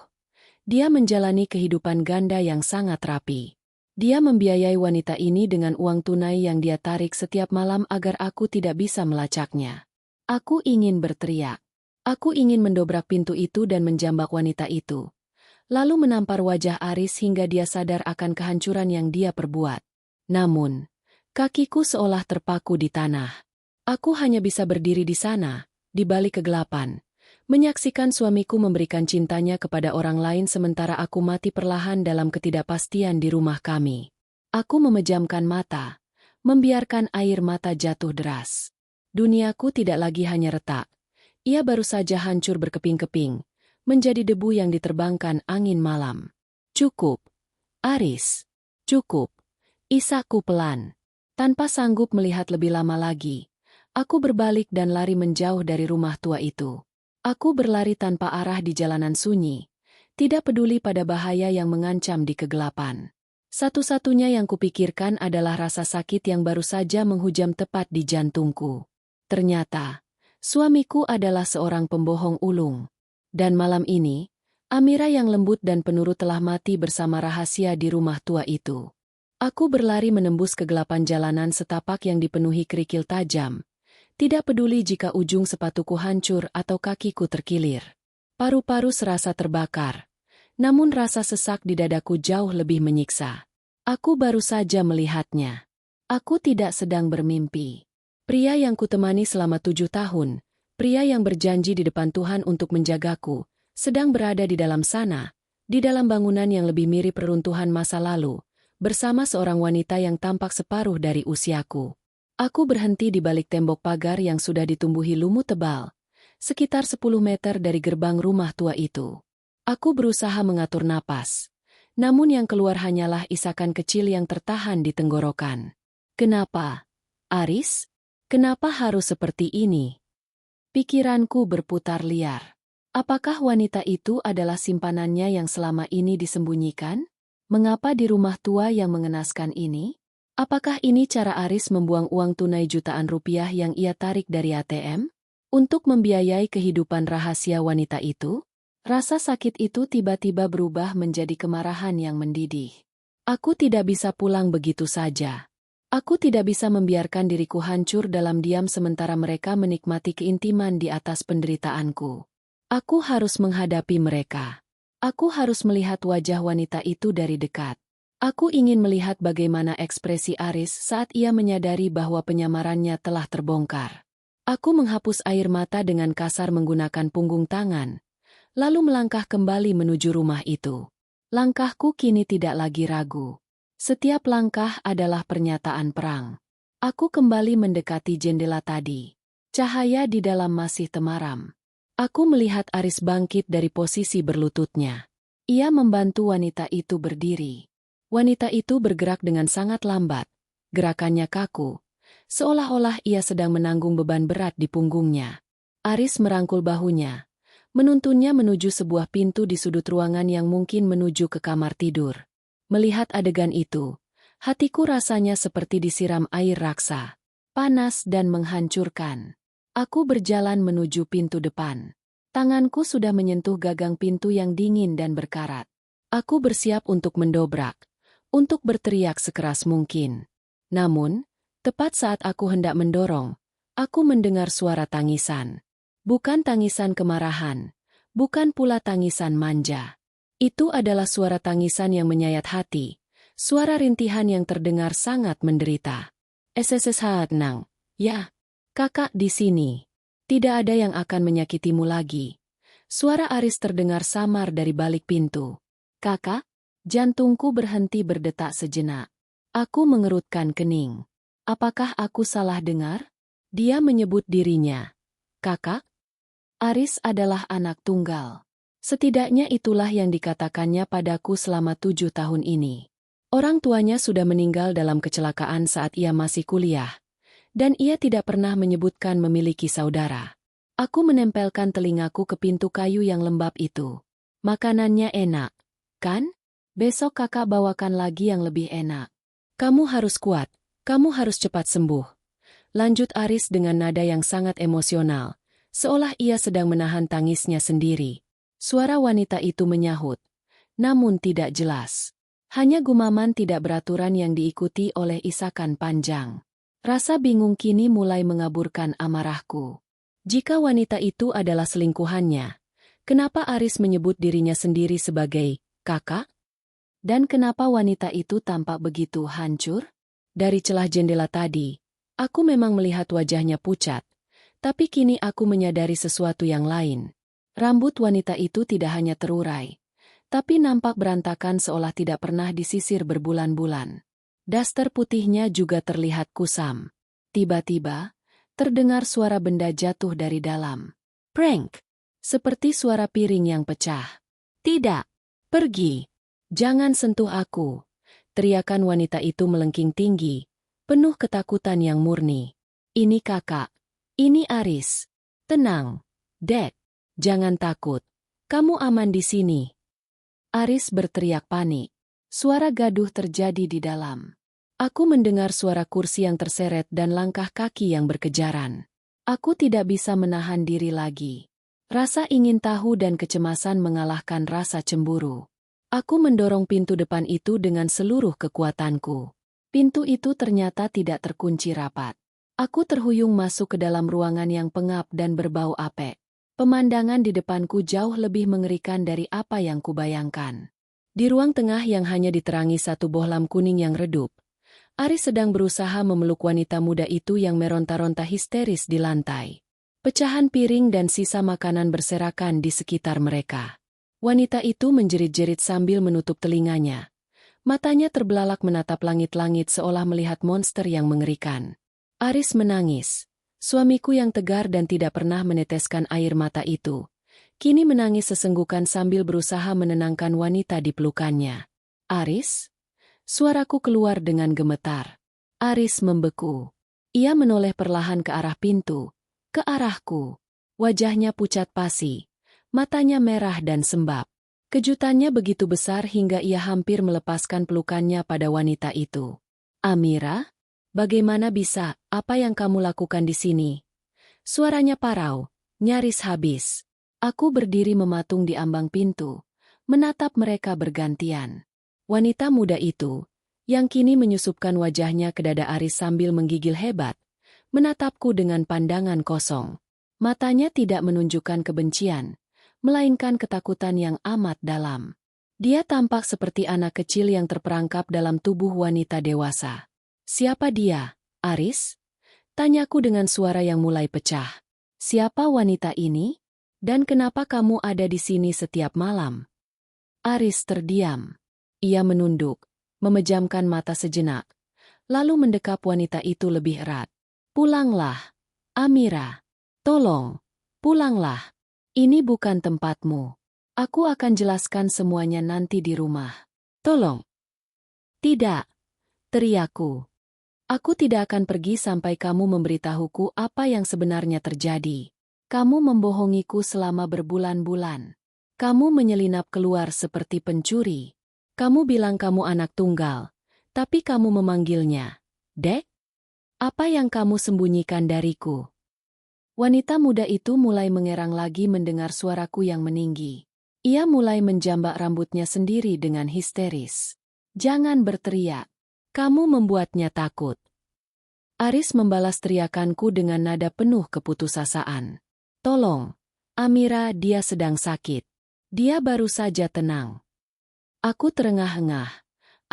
Dia menjalani kehidupan ganda yang sangat rapi. Dia membiayai wanita ini dengan uang tunai yang dia tarik setiap malam agar aku tidak bisa melacaknya. Aku ingin berteriak. Aku ingin mendobrak pintu itu dan menjambak wanita itu. Lalu menampar wajah Aris hingga dia sadar akan kehancuran yang dia perbuat. Namun, kakiku seolah terpaku di tanah. Aku hanya bisa berdiri di sana, di balik kegelapan, menyaksikan suamiku memberikan cintanya kepada orang lain sementara aku mati perlahan dalam ketidakpastian di rumah kami. Aku memejamkan mata, membiarkan air mata jatuh deras. Duniaku tidak lagi hanya retak. Ia baru saja hancur berkeping-keping, menjadi debu yang diterbangkan angin malam. Cukup, Aris. Cukup. Isakku pelan. Tanpa sanggup melihat lebih lama lagi, aku berbalik dan lari menjauh dari rumah tua itu. Aku berlari tanpa arah di jalanan sunyi, tidak peduli pada bahaya yang mengancam di kegelapan. Satu-satunya yang kupikirkan adalah rasa sakit yang baru saja menghujam tepat di jantungku. Ternyata, suamiku adalah seorang pembohong ulung. Dan malam ini, Amira yang lembut dan penurut telah mati bersama rahasia di rumah tua itu. Aku berlari menembus kegelapan jalanan setapak yang dipenuhi kerikil tajam. Tidak peduli jika ujung sepatuku hancur atau kakiku terkilir. Paru-paru serasa terbakar. Namun rasa sesak di dadaku jauh lebih menyiksa. Aku baru saja melihatnya. Aku tidak sedang bermimpi. Pria yang kutemani selama 7 tahun, pria yang berjanji di depan Tuhan untuk menjagaku, sedang berada di dalam sana, di dalam bangunan yang lebih mirip reruntuhan masa lalu, bersama seorang wanita yang tampak separuh dari usiaku. Aku berhenti di balik tembok pagar yang sudah ditumbuhi lumut tebal, sekitar 10 meter dari gerbang rumah tua itu. Aku berusaha mengatur napas, namun yang keluar hanyalah isakan kecil yang tertahan di tenggorokan. Kenapa, Aris? Kenapa harus seperti ini? Pikiranku berputar liar. Apakah wanita itu adalah simpanannya yang selama ini disembunyikan? Mengapa di rumah tua yang mengenaskan ini? Apakah ini cara Aris membuang uang tunai jutaan rupiah yang ia tarik dari ATM? Untuk membiayai kehidupan rahasia wanita itu? Rasa sakit itu tiba-tiba berubah menjadi kemarahan yang mendidih. Aku tidak bisa pulang begitu saja. Aku tidak bisa membiarkan diriku hancur dalam diam sementara mereka menikmati keintiman di atas penderitaanku. Aku harus menghadapi mereka. Aku harus melihat wajah wanita itu dari dekat. Aku ingin melihat bagaimana ekspresi Aris saat ia menyadari bahwa penyamarannya telah terbongkar. Aku menghapus air mata dengan kasar menggunakan punggung tangan, lalu melangkah kembali menuju rumah itu. Langkahku kini tidak lagi ragu. Setiap langkah adalah pernyataan perang. Aku kembali mendekati jendela tadi. Cahaya di dalam masih temaram. Aku melihat Aris bangkit dari posisi berlututnya. Ia membantu wanita itu berdiri. Wanita itu bergerak dengan sangat lambat. Gerakannya kaku, seolah-olah ia sedang menanggung beban berat di punggungnya. Aris merangkul bahunya, menuntunnya menuju sebuah pintu di sudut ruangan yang mungkin menuju ke kamar tidur. Melihat adegan itu, hatiku rasanya seperti disiram air raksa, panas dan menghancurkan. Aku berjalan menuju pintu depan. Tanganku sudah menyentuh gagang pintu yang dingin dan berkarat. Aku bersiap untuk mendobrak, untuk berteriak sekeras mungkin. Namun, tepat saat aku hendak mendorong, aku mendengar suara tangisan. Bukan tangisan kemarahan, bukan pula tangisan manja. Itu adalah suara tangisan yang menyayat hati, suara rintihan yang terdengar sangat menderita. SSSH Nang, ya, kakak di sini. Tidak ada yang akan menyakitimu lagi. Suara Aris terdengar samar dari balik pintu. Kakak? Jantungku berhenti berdetak sejenak. Aku mengerutkan kening. Apakah aku salah dengar? Dia menyebut dirinya. Kakak? Aris adalah anak tunggal. Setidaknya itulah yang dikatakannya padaku selama 7 tahun ini. Orang tuanya sudah meninggal dalam kecelakaan saat ia masih kuliah. Dan ia tidak pernah menyebutkan memiliki saudara. Aku menempelkan telingaku ke pintu kayu yang lembab itu. Makanannya enak, kan? Besok kakak bawakan lagi yang lebih enak. Kamu harus kuat, kamu harus cepat sembuh. Lanjut Aris dengan nada yang sangat emosional, seolah ia sedang menahan tangisnya sendiri. Suara wanita itu menyahut, namun tidak jelas. Hanya gumaman tidak beraturan yang diikuti oleh isakan panjang. Rasa bingung kini mulai mengaburkan amarahku. Jika wanita itu adalah selingkuhannya, kenapa Aris menyebut dirinya sendiri sebagai kakak? Dan kenapa wanita itu tampak begitu hancur? Dari celah jendela tadi, aku memang melihat wajahnya pucat, tapi kini aku menyadari sesuatu yang lain. Rambut wanita itu tidak hanya terurai, tapi nampak berantakan seolah tidak pernah disisir berbulan-bulan. Daster putihnya juga terlihat kusam. Tiba-tiba, terdengar suara benda jatuh dari dalam. Prank! Seperti suara piring yang pecah. Tidak! Pergi! Jangan sentuh aku! Teriakan wanita itu melengking tinggi, penuh ketakutan yang murni. Ini kakak. Ini Aris. Tenang. Dek. Jangan takut. Kamu aman di sini. Aris berteriak panik. Suara gaduh terjadi di dalam. Aku mendengar suara kursi yang terseret dan langkah kaki yang berkejaran. Aku tidak bisa menahan diri lagi. Rasa ingin tahu dan kecemasan mengalahkan rasa cemburu. Aku mendorong pintu depan itu dengan seluruh kekuatanku. Pintu itu ternyata tidak terkunci rapat. Aku terhuyung masuk ke dalam ruangan yang pengap dan berbau apek. Pemandangan di depanku jauh lebih mengerikan dari apa yang kubayangkan. Di ruang tengah yang hanya diterangi satu bohlam kuning yang redup, Aris sedang berusaha memeluk wanita muda itu yang meronta-ronta histeris di lantai. Pecahan piring dan sisa makanan berserakan di sekitar mereka. Wanita itu menjerit-jerit sambil menutup telinganya. Matanya terbelalak menatap langit-langit seolah melihat monster yang mengerikan. Aris menangis. Suamiku yang tegar dan tidak pernah meneteskan air mata itu, kini menangis sesenggukan sambil berusaha menenangkan wanita di pelukannya. Aris? Suaraku keluar dengan gemetar. Aris membeku. Ia menoleh perlahan ke arah pintu, ke arahku. Wajahnya pucat pasi, matanya merah dan sembab. Kejutannya begitu besar hingga ia hampir melepaskan pelukannya pada wanita itu. Amira? Bagaimana bisa, apa yang kamu lakukan di sini? Suaranya parau, nyaris habis. Aku berdiri mematung di ambang pintu, menatap mereka bergantian. Wanita muda itu, yang kini menyusupkan wajahnya ke dada Aris sambil menggigil hebat, menatapku dengan pandangan kosong. Matanya tidak menunjukkan kebencian, melainkan ketakutan yang amat dalam. Dia tampak seperti anak kecil yang terperangkap dalam tubuh wanita dewasa. Siapa dia, Aris? Tanyaku dengan suara yang mulai pecah. Siapa wanita ini? Dan kenapa kamu ada di sini setiap malam? Aris terdiam. Ia menunduk, memejamkan mata sejenak, lalu mendekap wanita itu lebih erat. Pulanglah, Amira. Tolong, pulanglah. Ini bukan tempatmu. Aku akan jelaskan semuanya nanti di rumah. Tolong. Tidak, teriakku. Aku tidak akan pergi sampai kamu memberitahuku apa yang sebenarnya terjadi. Kamu membohongiku selama berbulan-bulan. Kamu menyelinap keluar seperti pencuri. Kamu bilang kamu anak tunggal, tapi kamu memanggilnya Dek? Apa yang kamu sembunyikan dariku? Wanita muda itu mulai mengerang lagi mendengar suaraku yang meninggi. Ia mulai menjambak rambutnya sendiri dengan histeris. Jangan berteriak. Kamu membuatnya takut. Aris membalas teriakanku dengan nada penuh keputusasaan. Tolong, Amira, dia sedang sakit. Dia baru saja tenang. Aku terengah-engah.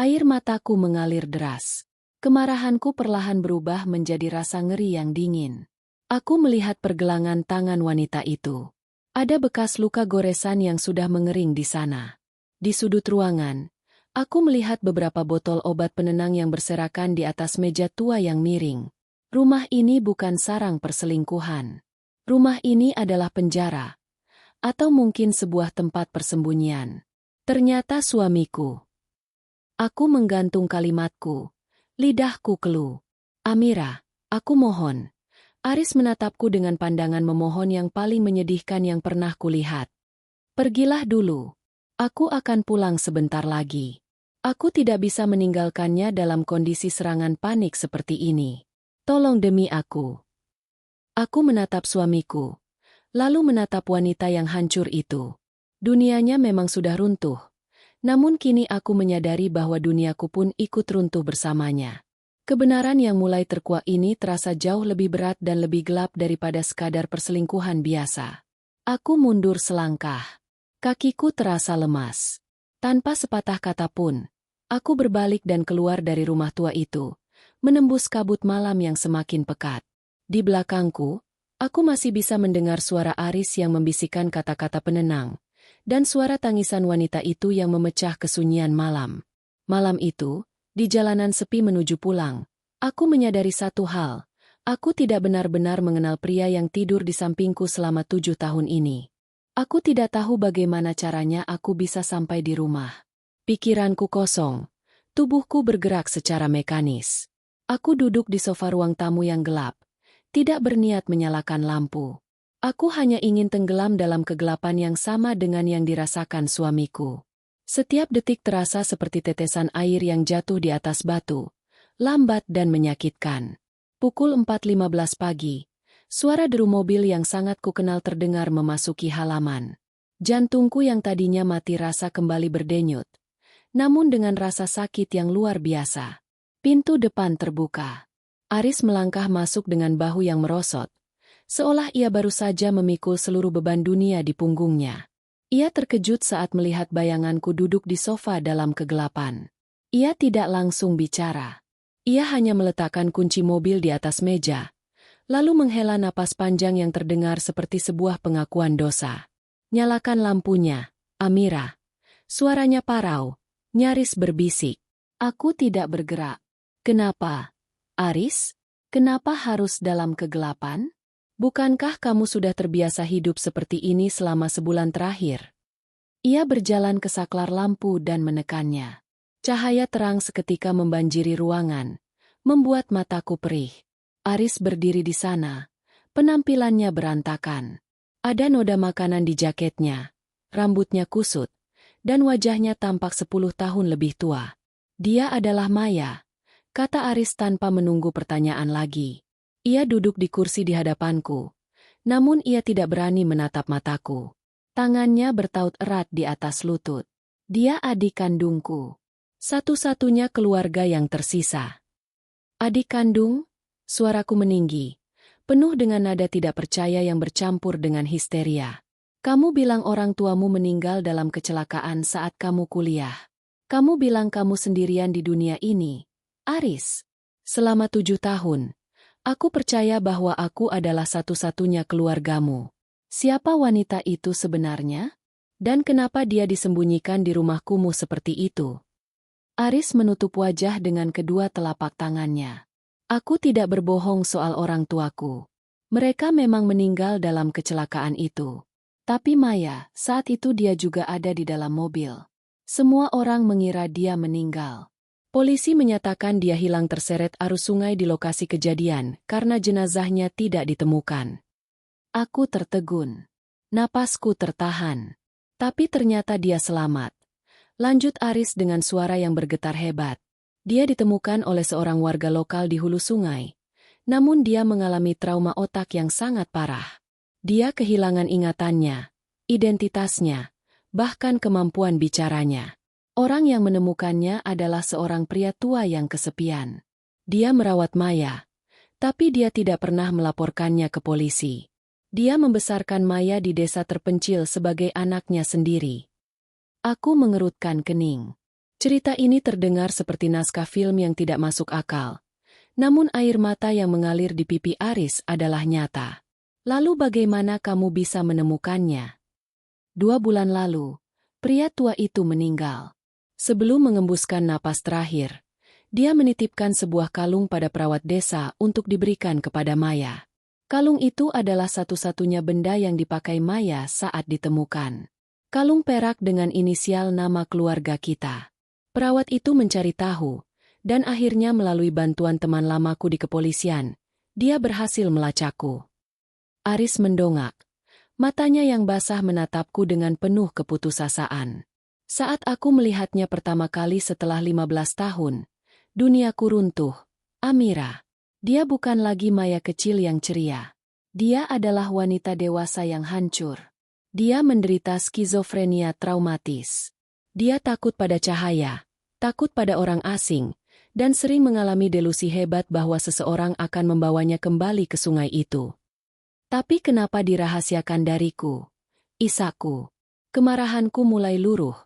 Air mataku mengalir deras. Kemarahanku perlahan berubah menjadi rasa ngeri yang dingin. Aku melihat pergelangan tangan wanita itu. Ada bekas luka goresan yang sudah mengering di sana. Di sudut ruangan, aku melihat beberapa botol obat penenang yang berserakan di atas meja tua yang miring. Rumah ini bukan sarang perselingkuhan. Rumah ini adalah penjara. Atau mungkin sebuah tempat persembunyian. Ternyata suamiku. Aku menggantung kalimatku. Lidahku keluh. Amira, aku mohon. Aris menatapku dengan pandangan memohon yang paling menyedihkan yang pernah kulihat. Pergilah dulu. Aku akan pulang sebentar lagi. Aku tidak bisa meninggalkannya dalam kondisi serangan panik seperti ini. Tolong demi aku. Aku menatap suamiku, lalu menatap wanita yang hancur itu. Dunianya memang sudah runtuh, namun kini aku menyadari bahwa duniaku pun ikut runtuh bersamanya. Kebenaran yang mulai terkuak ini terasa jauh lebih berat dan lebih gelap daripada sekadar perselingkuhan biasa. Aku mundur selangkah. Kakiku terasa lemas. Tanpa sepatah kata pun, aku berbalik dan keluar dari rumah tua itu, menembus kabut malam yang semakin pekat. Di belakangku, aku masih bisa mendengar suara Aris yang membisikkan kata-kata penenang, dan suara tangisan wanita itu yang memecah kesunyian malam. Malam itu, di jalanan sepi menuju pulang, aku menyadari satu hal, aku tidak benar-benar mengenal pria yang tidur di sampingku selama 7 tahun ini. Aku tidak tahu bagaimana caranya aku bisa sampai di rumah. Pikiranku kosong, tubuhku bergerak secara mekanis. Aku duduk di sofa ruang tamu yang gelap, tidak berniat menyalakan lampu. Aku hanya ingin tenggelam dalam kegelapan yang sama dengan yang dirasakan suamiku. Setiap detik terasa seperti tetesan air yang jatuh di atas batu, lambat dan menyakitkan. Pukul 4.15 pagi. Suara deru mobil yang sangat kukenal terdengar memasuki halaman. Jantungku yang tadinya mati rasa kembali berdenyut. Namun dengan rasa sakit yang luar biasa. Pintu depan terbuka. Aris melangkah masuk dengan bahu yang merosot. Seolah ia baru saja memikul seluruh beban dunia di punggungnya. Ia terkejut saat melihat bayanganku duduk di sofa dalam kegelapan. Ia tidak langsung bicara. Ia hanya meletakkan kunci mobil di atas meja. Lalu menghela napas panjang yang terdengar seperti sebuah pengakuan dosa. Nyalakan lampunya, Amira. Suaranya parau, nyaris berbisik. Aku tidak bergerak. Kenapa? Aris? Kenapa harus dalam kegelapan? Bukankah kamu sudah terbiasa hidup seperti ini selama sebulan terakhir? Ia berjalan ke saklar lampu dan menekannya. Cahaya terang seketika membanjiri ruangan, membuat mataku perih. Aris berdiri di sana. Penampilannya berantakan. Ada noda makanan di jaketnya, rambutnya kusut, dan wajahnya tampak 10 tahun lebih tua. Dia adalah Maya, kata Aris tanpa menunggu pertanyaan lagi. Ia duduk di kursi di hadapanku, namun ia tidak berani menatap mataku. Tangannya bertaut erat di atas lutut. Dia adik kandungku. Satu-satunya keluarga yang tersisa. Adik kandung? Suaraku meninggi, penuh dengan nada tidak percaya yang bercampur dengan histeria. Kamu bilang orang tuamu meninggal dalam kecelakaan saat kamu kuliah. Kamu bilang kamu sendirian di dunia ini. Aris, selama 7 tahun, aku percaya bahwa aku adalah satu-satunya keluargamu. Siapa wanita itu sebenarnya? Dan kenapa dia disembunyikan di rumah kumuh seperti itu? Aris menutup wajah dengan kedua telapak tangannya. Aku tidak berbohong soal orang tuaku. Mereka memang meninggal dalam kecelakaan itu. Tapi Maya, saat itu dia juga ada di dalam mobil. Semua orang mengira dia meninggal. Polisi menyatakan dia hilang terseret arus sungai di lokasi kejadian karena jenazahnya tidak ditemukan. Aku tertegun. Napasku tertahan. Tapi ternyata dia selamat. Lanjut Aris dengan suara yang bergetar hebat. Dia ditemukan oleh seorang warga lokal di hulu sungai. Namun dia mengalami trauma otak yang sangat parah. Dia kehilangan ingatannya, identitasnya, bahkan kemampuan bicaranya. Orang yang menemukannya adalah seorang pria tua yang kesepian. Dia merawat Maya, tapi dia tidak pernah melaporkannya ke polisi. Dia membesarkan Maya di desa terpencil sebagai anaknya sendiri. Aku mengerutkan kening. Cerita ini terdengar seperti naskah film yang tidak masuk akal. Namun air mata yang mengalir di pipi Aris adalah nyata. Lalu bagaimana kamu bisa menemukannya? 2 bulan lalu, pria tua itu meninggal. Sebelum mengembuskan napas terakhir, dia menitipkan sebuah kalung pada perawat desa untuk diberikan kepada Maya. Kalung itu adalah satu-satunya benda yang dipakai Maya saat ditemukan. Kalung perak dengan inisial nama keluarga kita. Perawat itu mencari tahu, dan akhirnya melalui bantuan teman lamaku di kepolisian, dia berhasil melacakku. Aris mendongak. Matanya yang basah menatapku dengan penuh keputusasaan. Saat aku melihatnya pertama kali setelah 15 tahun, duniaku runtuh. Amira. Dia bukan lagi Maya kecil yang ceria. Dia adalah wanita dewasa yang hancur. Dia menderita skizofrenia traumatis. Dia takut pada cahaya, takut pada orang asing, dan sering mengalami delusi hebat bahwa seseorang akan membawanya kembali ke sungai itu. Tapi kenapa dirahasiakan dariku? Isaku. Kemarahanku mulai luruh,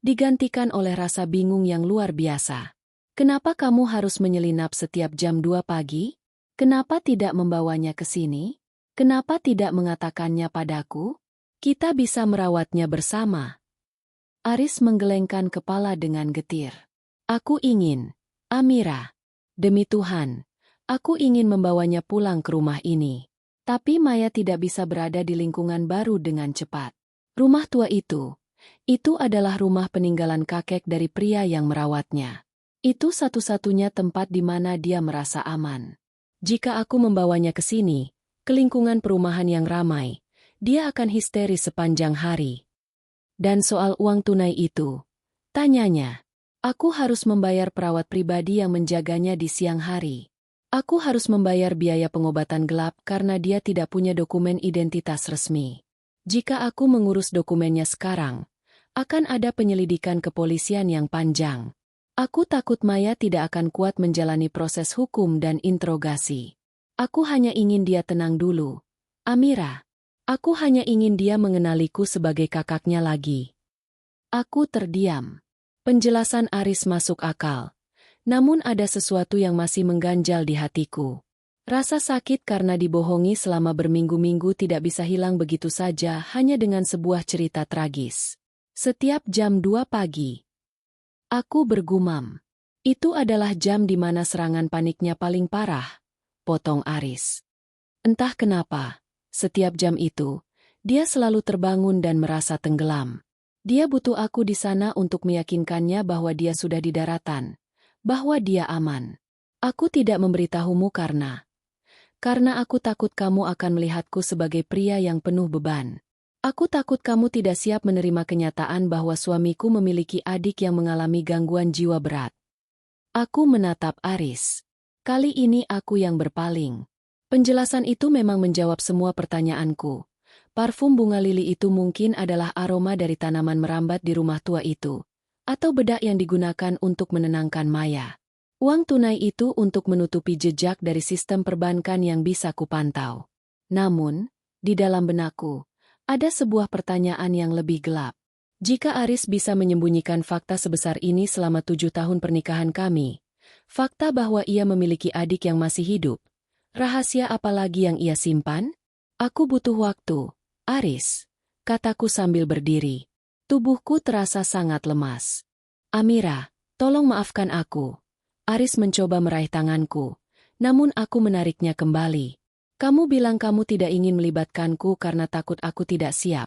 digantikan oleh rasa bingung yang luar biasa. Kenapa kamu harus menyelinap setiap jam 2 pagi? Kenapa tidak membawanya ke sini? Kenapa tidak mengatakannya padaku? Kita bisa merawatnya bersama. Aris menggelengkan kepala dengan getir. Aku ingin, Amira. Demi Tuhan, aku ingin membawanya pulang ke rumah ini. Tapi Maya tidak bisa berada di lingkungan baru dengan cepat. Rumah tua itu adalah rumah peninggalan kakek dari pria yang merawatnya. Itu satu-satunya tempat di mana dia merasa aman. Jika aku membawanya ke sini, ke lingkungan perumahan yang ramai, dia akan histeris sepanjang hari. Dan soal uang tunai itu, tanyanya, aku harus membayar perawat pribadi yang menjaganya di siang hari. Aku harus membayar biaya pengobatan gelap karena dia tidak punya dokumen identitas resmi. Jika aku mengurus dokumennya sekarang, akan ada penyelidikan kepolisian yang panjang. Aku takut Maya tidak akan kuat menjalani proses hukum dan interogasi. Aku hanya ingin dia tenang dulu. Amira. Aku hanya ingin dia mengenaliku sebagai kakaknya lagi. Aku terdiam. Penjelasan Aris masuk akal. Namun ada sesuatu yang masih mengganjal di hatiku. Rasa sakit karena dibohongi selama berminggu-minggu tidak bisa hilang begitu saja hanya dengan sebuah cerita tragis. Setiap jam 2 pagi. Aku bergumam. Itu adalah jam di mana serangan paniknya paling parah. Potong Aris. Entah kenapa. Setiap jam itu, dia selalu terbangun dan merasa tenggelam. Dia butuh aku di sana untuk meyakinkannya bahwa dia sudah di daratan, bahwa dia aman. Aku tidak memberitahumu karena aku takut kamu akan melihatku sebagai pria yang penuh beban. Aku takut kamu tidak siap menerima kenyataan bahwa suamiku memiliki adik yang mengalami gangguan jiwa berat. Aku menatap Aris. Kali ini aku yang berpaling. Penjelasan itu memang menjawab semua pertanyaanku. Parfum bunga lili itu mungkin adalah aroma dari tanaman merambat di rumah tua itu. Atau bedak yang digunakan untuk menenangkan Maya. Uang tunai itu untuk menutupi jejak dari sistem perbankan yang bisa kupantau. Namun, di dalam benakku, ada sebuah pertanyaan yang lebih gelap. Jika Aris bisa menyembunyikan fakta sebesar ini selama 7 tahun pernikahan kami, fakta bahwa ia memiliki adik yang masih hidup, rahasia apa lagi yang ia simpan? Aku butuh waktu, Aris, kataku sambil berdiri. Tubuhku terasa sangat lemas. Amira, tolong maafkan aku. Aris mencoba meraih tanganku, namun aku menariknya kembali. Kamu bilang kamu tidak ingin melibatkanku karena takut aku tidak siap.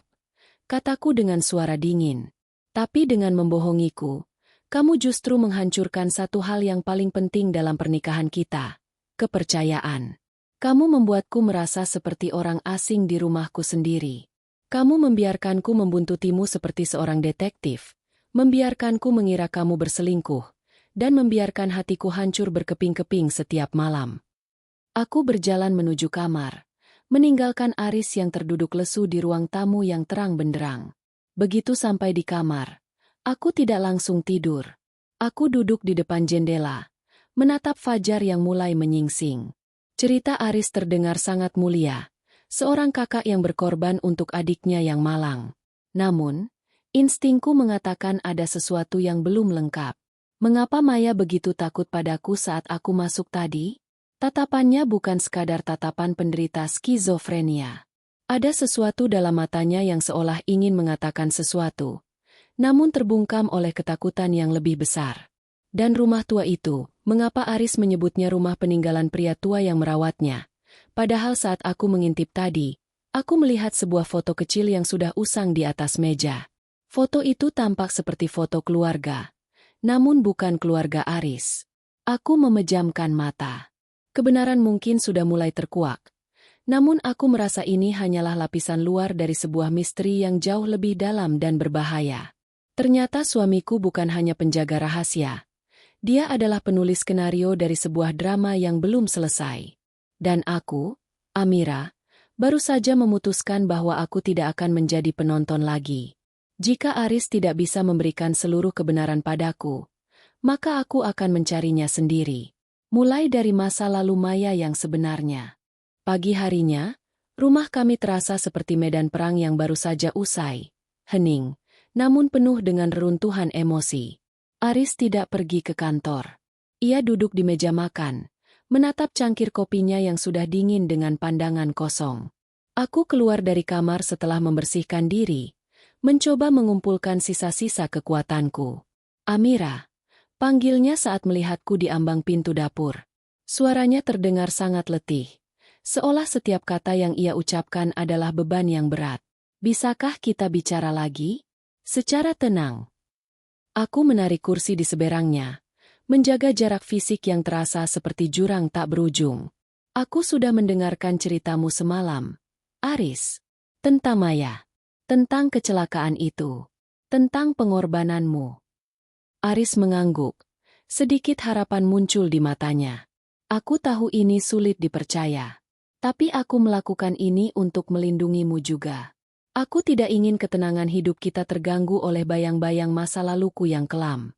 Kataku dengan suara dingin. Tapi dengan membohongiku, kamu justru menghancurkan satu hal yang paling penting dalam pernikahan kita. Kepercayaan. Kamu membuatku merasa seperti orang asing di rumahku sendiri. Kamu membiarkanku membuntutimu seperti seorang detektif, membiarkanku mengira kamu berselingkuh, dan membiarkan hatiku hancur berkeping-keping setiap malam. Aku berjalan menuju kamar, meninggalkan Aris yang terduduk lesu di ruang tamu yang terang benderang. Begitu sampai di kamar, Aku tidak langsung tidur. Aku duduk di depan jendela, menatap fajar yang mulai menyingsing. Cerita Aris terdengar sangat mulia, seorang kakak yang berkorban untuk adiknya yang malang. Namun, instingku mengatakan ada sesuatu yang belum lengkap. Mengapa Maya begitu takut padaku saat aku masuk tadi? Tatapannya bukan sekadar tatapan penderita skizofrenia. Ada sesuatu dalam matanya yang seolah ingin mengatakan sesuatu, namun terbungkam oleh ketakutan yang lebih besar. Dan rumah tua itu, mengapa Aris menyebutnya rumah peninggalan pria tua yang merawatnya? Padahal saat aku mengintip tadi, aku melihat sebuah foto kecil yang sudah usang di atas meja. Foto itu tampak seperti foto keluarga, namun bukan keluarga Aris. Aku memejamkan mata. Kebenaran mungkin sudah mulai terkuak. Namun aku merasa ini hanyalah lapisan luar dari sebuah misteri yang jauh lebih dalam dan berbahaya. Ternyata suamiku bukan hanya penjaga rahasia. Dia adalah penulis skenario dari sebuah drama yang belum selesai. Dan aku, Amira, baru saja memutuskan bahwa aku tidak akan menjadi penonton lagi. Jika Aris tidak bisa memberikan seluruh kebenaran padaku, maka aku akan mencarinya sendiri. Mulai dari masa lalu Maya yang sebenarnya. Pagi harinya, rumah kami terasa seperti medan perang yang baru saja usai. Hening, namun penuh dengan reruntuhan emosi. Aris tidak pergi ke kantor. Ia duduk di meja makan, menatap cangkir kopinya yang sudah dingin dengan pandangan kosong. Aku keluar dari kamar setelah membersihkan diri, mencoba mengumpulkan sisa-sisa kekuatanku. Amira, panggilnya saat melihatku di ambang pintu dapur. Suaranya terdengar sangat letih, seolah setiap kata yang ia ucapkan adalah beban yang berat. Bisakah kita bicara lagi? Secara tenang. Aku menarik kursi di seberangnya, menjaga jarak fisik yang terasa seperti jurang tak berujung. Aku sudah mendengarkan ceritamu semalam, Aris, tentang Maya. Tentang kecelakaan itu. Tentang pengorbananmu. Aris mengangguk. Sedikit harapan muncul di matanya. Aku tahu ini sulit dipercaya. Tapi aku melakukan ini untuk melindungimu juga. Aku tidak ingin ketenangan hidup kita terganggu oleh bayang-bayang masa laluku yang kelam.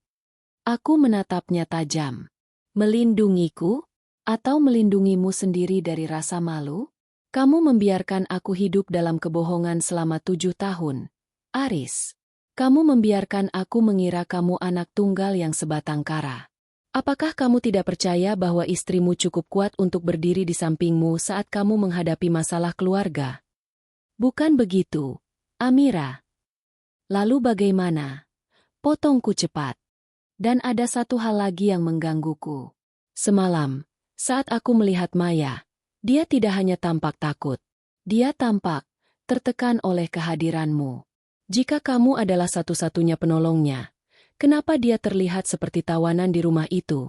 Aku menatapnya tajam. Melindungiku? Atau melindungimu sendiri dari rasa malu? Kamu membiarkan aku hidup dalam kebohongan selama 7 tahun. Aris, kamu membiarkan aku mengira kamu anak tunggal yang sebatang kara. Apakah kamu tidak percaya bahwa istrimu cukup kuat untuk berdiri di sampingmu saat kamu menghadapi masalah keluarga? Bukan begitu, Amira. Lalu bagaimana? Potongku cepat. Dan ada satu hal lagi yang menggangguku. Semalam, saat aku melihat Maya, dia tidak hanya tampak takut. Dia tampak tertekan oleh kehadiranmu. Jika kamu adalah satu-satunya penolongnya, kenapa dia terlihat seperti tawanan di rumah itu?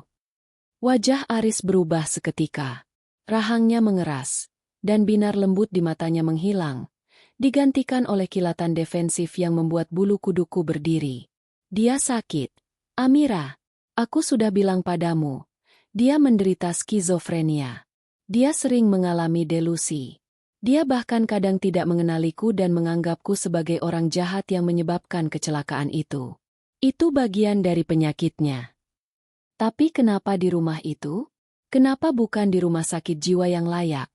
Wajah Aris berubah seketika. Rahangnya mengeras, dan binar lembut di matanya menghilang, digantikan oleh kilatan defensif yang membuat bulu kuduku berdiri. Dia sakit. Amira, aku sudah bilang padamu, dia menderita skizofrenia. Dia sering mengalami delusi. Dia bahkan kadang tidak mengenaliku dan menganggapku sebagai orang jahat yang menyebabkan kecelakaan itu. Itu bagian dari penyakitnya. Tapi kenapa di rumah itu? Kenapa bukan di rumah sakit jiwa yang layak?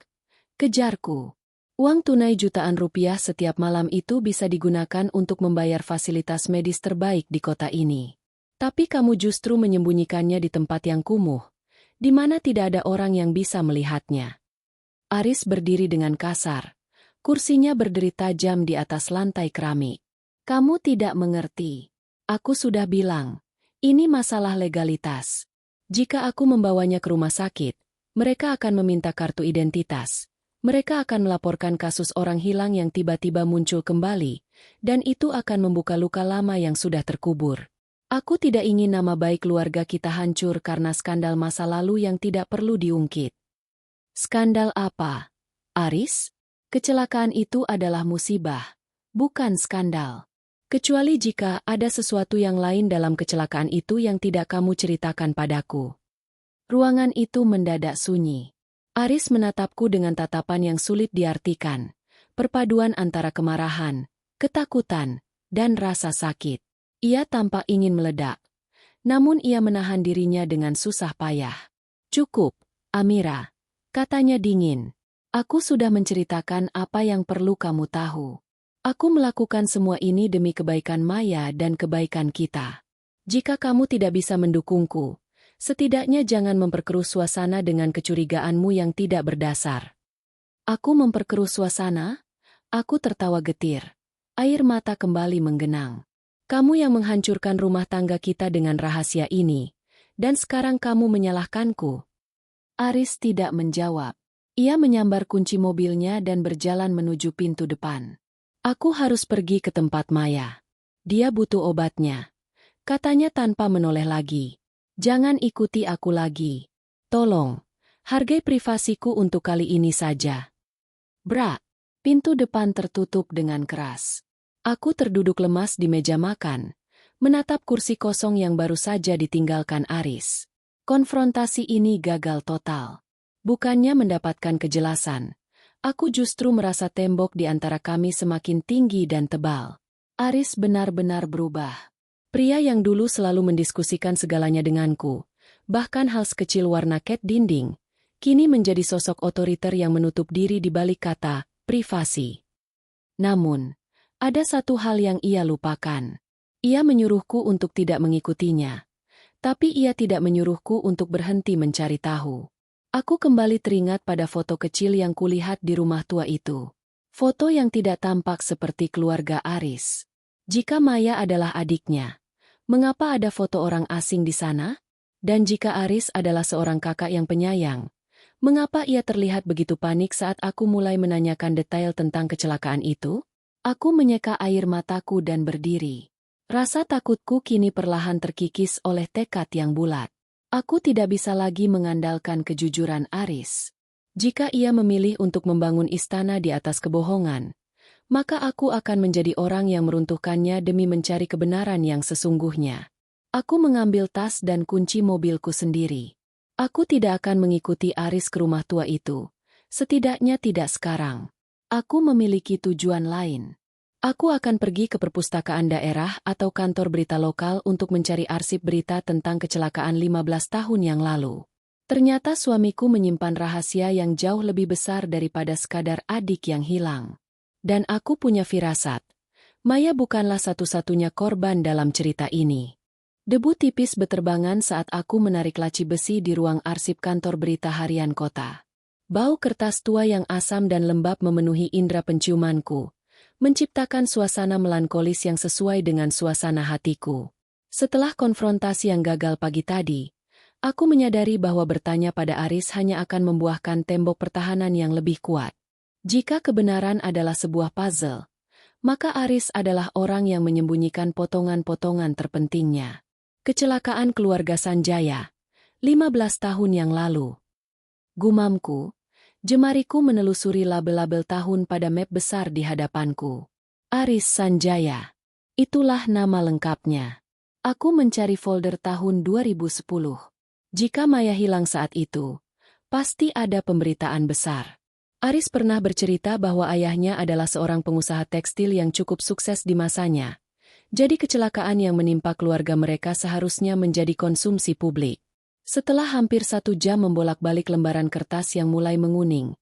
Kejarku. Uang tunai jutaan rupiah setiap malam itu bisa digunakan untuk membayar fasilitas medis terbaik di kota ini. Tapi kamu justru menyembunyikannya di tempat yang kumuh, di mana tidak ada orang yang bisa melihatnya. Aris berdiri dengan kasar. Kursinya berdiri tajam di atas lantai keramik. Kamu tidak mengerti. Aku sudah bilang, ini masalah legalitas. Jika aku membawanya ke rumah sakit, mereka akan meminta kartu identitas. Mereka akan melaporkan kasus orang hilang yang tiba-tiba muncul kembali, dan itu akan membuka luka lama yang sudah terkubur. Aku tidak ingin nama baik keluarga kita hancur karena skandal masa lalu yang tidak perlu diungkit. Skandal apa? Aris? Kecelakaan itu adalah musibah, bukan skandal. Kecuali jika ada sesuatu yang lain dalam kecelakaan itu yang tidak kamu ceritakan padaku. Ruangan itu mendadak sunyi. Aris menatapku dengan tatapan yang sulit diartikan. Perpaduan antara kemarahan, ketakutan, dan rasa sakit. Ia tampak ingin meledak. Namun ia menahan dirinya dengan susah payah. Cukup, Amira, katanya dingin. Aku sudah menceritakan apa yang perlu kamu tahu. Aku melakukan semua ini demi kebaikan Maya dan kebaikan kita. Jika kamu tidak bisa mendukungku, setidaknya jangan memperkeruh suasana dengan kecurigaanmu yang tidak berdasar. Aku memperkeruh suasana? Aku tertawa getir. Air mata kembali menggenang. Kamu yang menghancurkan rumah tangga kita dengan rahasia ini, dan sekarang kamu menyalahkanku. Aris tidak menjawab. Ia menyambar kunci mobilnya dan berjalan menuju pintu depan. Aku harus pergi ke tempat Maya. Dia butuh obatnya. Katanya tanpa menoleh lagi. Jangan ikuti aku lagi. Tolong, hargai privasiku untuk kali ini saja. Bra, pintu depan tertutup dengan keras. Aku terduduk lemas di meja makan, menatap kursi kosong yang baru saja ditinggalkan Aris. Konfrontasi ini gagal total. Bukannya mendapatkan kejelasan, aku justru merasa tembok di antara kami semakin tinggi dan tebal. Aris benar-benar berubah. Pria yang dulu selalu mendiskusikan segalanya denganku, bahkan hal sekecil warna cat dinding, kini menjadi sosok otoriter yang menutup diri di balik kata privasi. Namun, ada satu hal yang ia lupakan. Ia menyuruhku untuk tidak mengikutinya. Tapi ia tidak menyuruhku untuk berhenti mencari tahu. Aku kembali teringat pada foto kecil yang kulihat di rumah tua itu. Foto yang tidak tampak seperti keluarga Aris. Jika Maya adalah adiknya, mengapa ada foto orang asing di sana? Dan jika Aris adalah seorang kakak yang penyayang, mengapa ia terlihat begitu panik saat aku mulai menanyakan detail tentang kecelakaan itu? Aku menyeka air mataku dan berdiri. Rasa takutku kini perlahan terkikis oleh tekad yang bulat. Aku tidak bisa lagi mengandalkan kejujuran Aris. Jika ia memilih untuk membangun istana di atas kebohongan, maka aku akan menjadi orang yang meruntuhkannya demi mencari kebenaran yang sesungguhnya. Aku mengambil tas dan kunci mobilku sendiri. Aku tidak akan mengikuti Aris ke rumah tua itu, setidaknya tidak sekarang. Aku memiliki tujuan lain. Aku akan pergi ke perpustakaan daerah atau kantor berita lokal untuk mencari arsip berita tentang kecelakaan 15 tahun yang lalu. Ternyata suamiku menyimpan rahasia yang jauh lebih besar daripada sekadar adik yang hilang. Dan aku punya firasat. Maya bukanlah satu-satunya korban dalam cerita ini. Debu tipis beterbangan saat aku menarik laci besi di ruang arsip kantor berita harian kota. Bau kertas tua yang asam dan lembab memenuhi indera penciumanku, menciptakan suasana melankolis yang sesuai dengan suasana hatiku. Setelah konfrontasi yang gagal pagi tadi, aku menyadari bahwa bertanya pada Aris hanya akan membuahkan tembok pertahanan yang lebih kuat. Jika kebenaran adalah sebuah puzzle, maka Aris adalah orang yang menyembunyikan potongan-potongan terpentingnya. Kecelakaan keluarga Sanjaya, 15 tahun yang lalu. Gumamku. Jemariku menelusuri label-label tahun pada map besar di hadapanku. Aris Sanjaya. Itulah nama lengkapnya. Aku mencari folder tahun 2010. Jika Maya hilang saat itu, pasti ada pemberitaan besar. Aris pernah bercerita bahwa ayahnya adalah seorang pengusaha tekstil yang cukup sukses di masanya. Jadi kecelakaan yang menimpa keluarga mereka seharusnya menjadi konsumsi publik. Setelah hampir 1 jam membolak-balik lembaran kertas yang mulai menguning,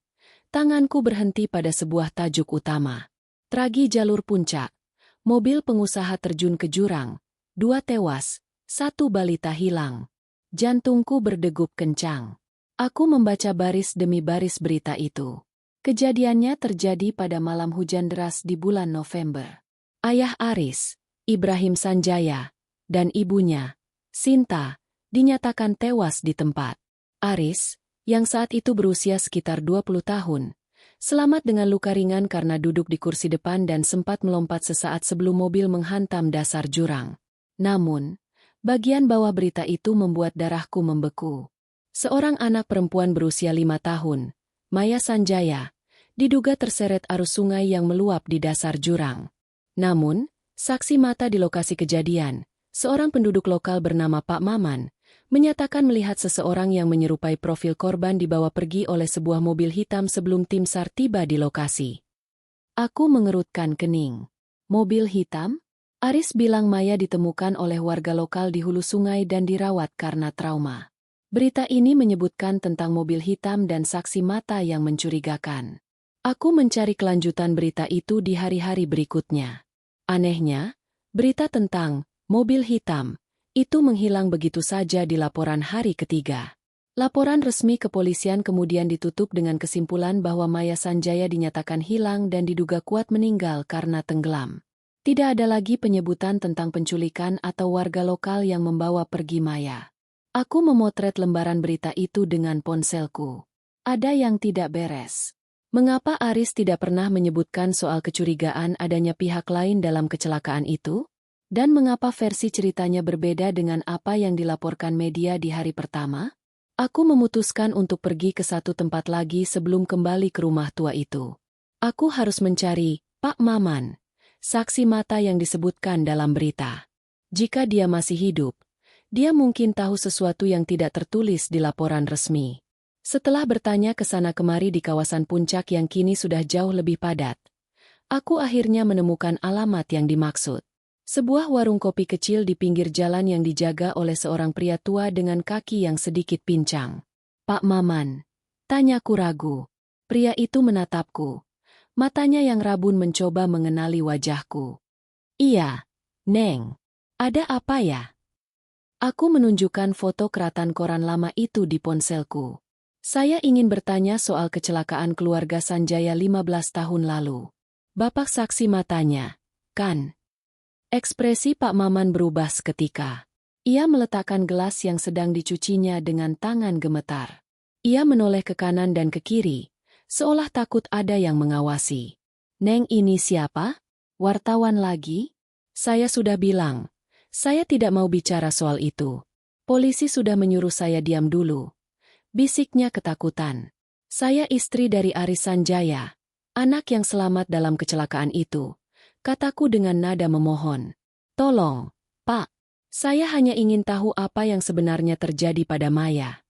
tanganku berhenti pada sebuah tajuk utama. Tragi jalur puncak. Mobil pengusaha terjun ke jurang. 2 tewas, 1 balita hilang. Jantungku berdegup kencang. Aku membaca baris demi baris berita itu. Kejadiannya terjadi pada malam hujan deras di bulan November. Ayah Aris, Ibrahim Sanjaya, dan ibunya, Sinta, dinyatakan tewas di tempat. Aris, yang saat itu berusia sekitar 20 tahun, selamat dengan luka ringan karena duduk di kursi depan dan sempat melompat sesaat sebelum mobil menghantam dasar jurang. Namun, bagian bawah berita itu membuat darahku membeku. Seorang anak perempuan berusia 5 tahun, Maya Sanjaya, diduga terseret arus sungai yang meluap di dasar jurang. Namun, saksi mata di lokasi kejadian, seorang penduduk lokal bernama Pak Maman, menyatakan melihat seseorang yang menyerupai profil korban dibawa pergi oleh sebuah mobil hitam sebelum tim SAR tiba di lokasi. Aku mengerutkan kening. Mobil hitam? Aris bilang Maya ditemukan oleh warga lokal di hulu sungai dan dirawat karena trauma. Berita ini menyebutkan tentang mobil hitam dan saksi mata yang mencurigakan. Aku mencari kelanjutan berita itu di hari-hari berikutnya. Anehnya, berita tentang mobil hitam itu menghilang begitu saja di laporan hari ketiga. Laporan resmi kepolisian kemudian ditutup dengan kesimpulan bahwa Maya Sanjaya dinyatakan hilang dan diduga kuat meninggal karena tenggelam. Tidak ada lagi penyebutan tentang penculikan atau warga lokal yang membawa pergi Maya. Aku memotret lembaran berita itu dengan ponselku. Ada yang tidak beres. Mengapa Aris tidak pernah menyebutkan soal kecurigaan adanya pihak lain dalam kecelakaan itu? Dan mengapa versi ceritanya berbeda dengan apa yang dilaporkan media di hari pertama? Aku memutuskan untuk pergi ke satu tempat lagi sebelum kembali ke rumah tua itu. Aku harus mencari Pak Maman, saksi mata yang disebutkan dalam berita. Jika dia masih hidup, dia mungkin tahu sesuatu yang tidak tertulis di laporan resmi. Setelah bertanya ke sana kemari di kawasan puncak yang kini sudah jauh lebih padat, aku akhirnya menemukan alamat yang dimaksud. Sebuah warung kopi kecil di pinggir jalan yang dijaga oleh seorang pria tua dengan kaki yang sedikit pincang. Pak Maman, tanyaku ragu. Pria itu menatapku. Matanya yang rabun mencoba mengenali wajahku. Iya, Neng. Ada apa ya? Aku menunjukkan foto keratan koran lama itu di ponselku. Saya ingin bertanya soal kecelakaan keluarga Sanjaya 15 tahun lalu. Bapak saksi matanya, kan? Ekspresi Pak Maman berubah seketika. Ia meletakkan gelas yang sedang dicucinya dengan tangan gemetar. Ia menoleh ke kanan dan ke kiri, seolah takut ada yang mengawasi. Neng, ini siapa? Wartawan lagi? Saya sudah bilang, saya tidak mau bicara soal itu. Polisi sudah menyuruh saya diam dulu. Bisiknya ketakutan. Saya istri dari Aris Sanjaya, anak yang selamat dalam kecelakaan itu. Kataku dengan nada memohon. Tolong, Pak. Saya hanya ingin tahu apa yang sebenarnya terjadi pada Maya.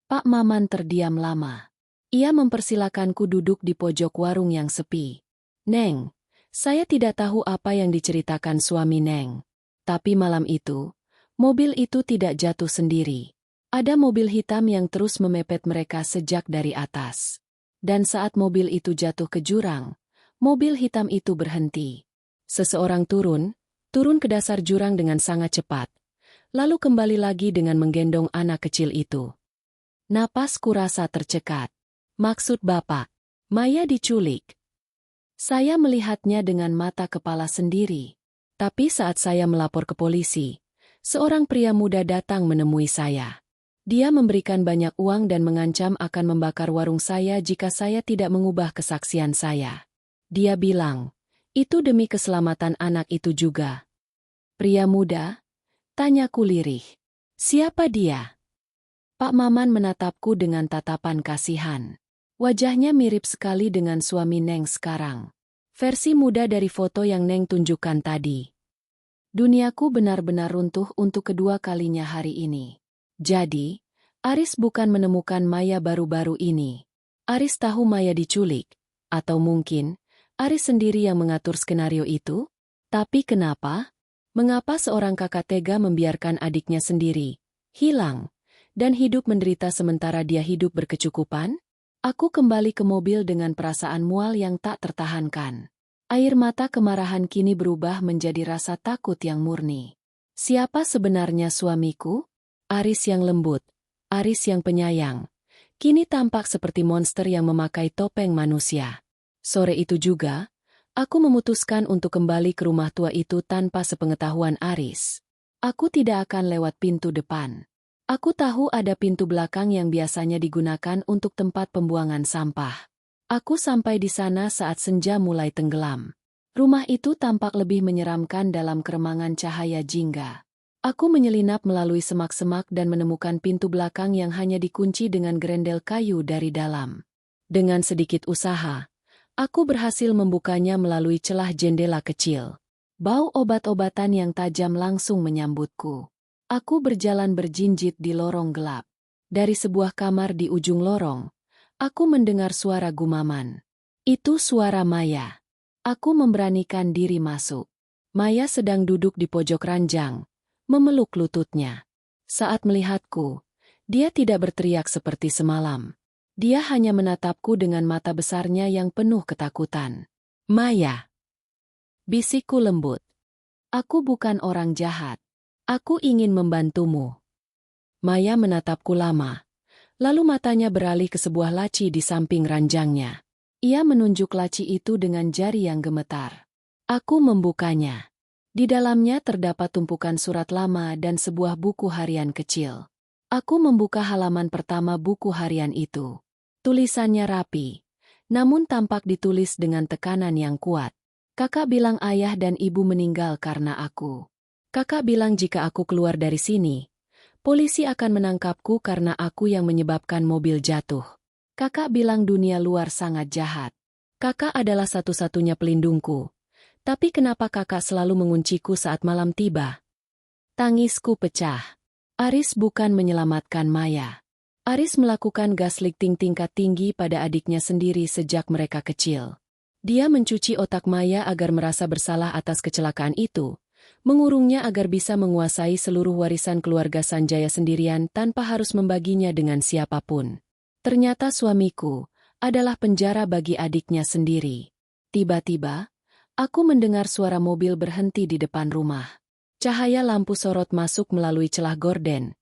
Pak Maman terdiam lama. Ia mempersilakanku duduk di pojok warung yang sepi. Neng, saya tidak tahu apa yang diceritakan suami Neng. Tapi malam itu, mobil itu tidak jatuh sendiri. Ada mobil hitam yang terus memepet mereka sejak dari atas. Dan saat mobil itu jatuh ke jurang, mobil hitam itu berhenti. Seseorang turun ke dasar jurang dengan sangat cepat, lalu kembali lagi dengan menggendong anak kecil itu. Napasku rasa tercekat. Maksud Bapak, Maya diculik. Saya melihatnya dengan mata kepala sendiri. Tapi saat saya melapor ke polisi, seorang pria muda datang menemui saya. Dia memberikan banyak uang dan mengancam akan membakar warung saya jika saya tidak mengubah kesaksian saya. Dia bilang, itu demi keselamatan anak itu juga. Pria muda? Tanyaku lirih. Siapa dia? Pak Maman menatapku dengan tatapan kasihan. Wajahnya mirip sekali dengan suami Neng sekarang. Versi muda dari foto yang Neng tunjukkan tadi. Duniaku benar-benar runtuh untuk kedua kalinya hari ini. Jadi, Aris bukan menemukan Maya baru-baru ini. Aris tahu Maya diculik. Atau mungkin, Aris sendiri yang mengatur skenario itu? Tapi kenapa? Mengapa seorang kakak tega membiarkan adiknya sendiri hilang dan hidup menderita sementara dia hidup berkecukupan? Aku kembali ke mobil dengan perasaan mual yang tak tertahankan. Air mata kemarahan kini berubah menjadi rasa takut yang murni. Siapa sebenarnya suamiku? Aris yang lembut, Aris yang penyayang, kini tampak seperti monster yang memakai topeng manusia. Sore itu juga, aku memutuskan untuk kembali ke rumah tua itu tanpa sepengetahuan Aris. Aku tidak akan lewat pintu depan. Aku tahu ada pintu belakang yang biasanya digunakan untuk tempat pembuangan sampah. Aku sampai di sana saat senja mulai tenggelam. Rumah itu tampak lebih menyeramkan dalam keremangan cahaya jingga. Aku menyelinap melalui semak-semak dan menemukan pintu belakang yang hanya dikunci dengan gerendel kayu dari dalam. Dengan sedikit usaha, aku berhasil membukanya melalui celah jendela kecil. Bau obat-obatan yang tajam langsung menyambutku. Aku berjalan berjinjit di lorong gelap. Dari sebuah kamar di ujung lorong, aku mendengar suara gumaman. Itu suara Maya. Aku memberanikan diri masuk. Maya sedang duduk di pojok ranjang, memeluk lututnya. Saat melihatku, dia tidak berteriak seperti semalam. Dia hanya menatapku dengan mata besarnya yang penuh ketakutan. Maya, bisikku lembut. Aku bukan orang jahat. Aku ingin membantumu. Maya menatapku lama. Lalu matanya beralih ke sebuah laci di samping ranjangnya. Ia menunjuk laci itu dengan jari yang gemetar. Aku membukanya. Di dalamnya terdapat tumpukan surat lama dan sebuah buku harian kecil. Aku membuka halaman pertama buku harian itu. Tulisannya rapi, namun tampak ditulis dengan tekanan yang kuat. Kakak bilang ayah dan ibu meninggal karena aku. Kakak bilang jika aku keluar dari sini, polisi akan menangkapku karena aku yang menyebabkan mobil jatuh. Kakak bilang dunia luar sangat jahat. Kakak adalah satu-satunya pelindungku. Tapi kenapa kakak selalu mengunciku saat malam tiba? Tangisku pecah. Aris bukan menyelamatkan Maya. Aris melakukan gaslighting tingkat tinggi pada adiknya sendiri sejak mereka kecil. Dia mencuci otak Maya agar merasa bersalah atas kecelakaan itu, mengurungnya agar bisa menguasai seluruh warisan keluarga Sanjaya sendirian tanpa harus membaginya dengan siapapun. Ternyata suamiku adalah penjara bagi adiknya sendiri. Tiba-tiba, aku mendengar suara mobil berhenti di depan rumah. Cahaya lampu sorot masuk melalui celah gorden,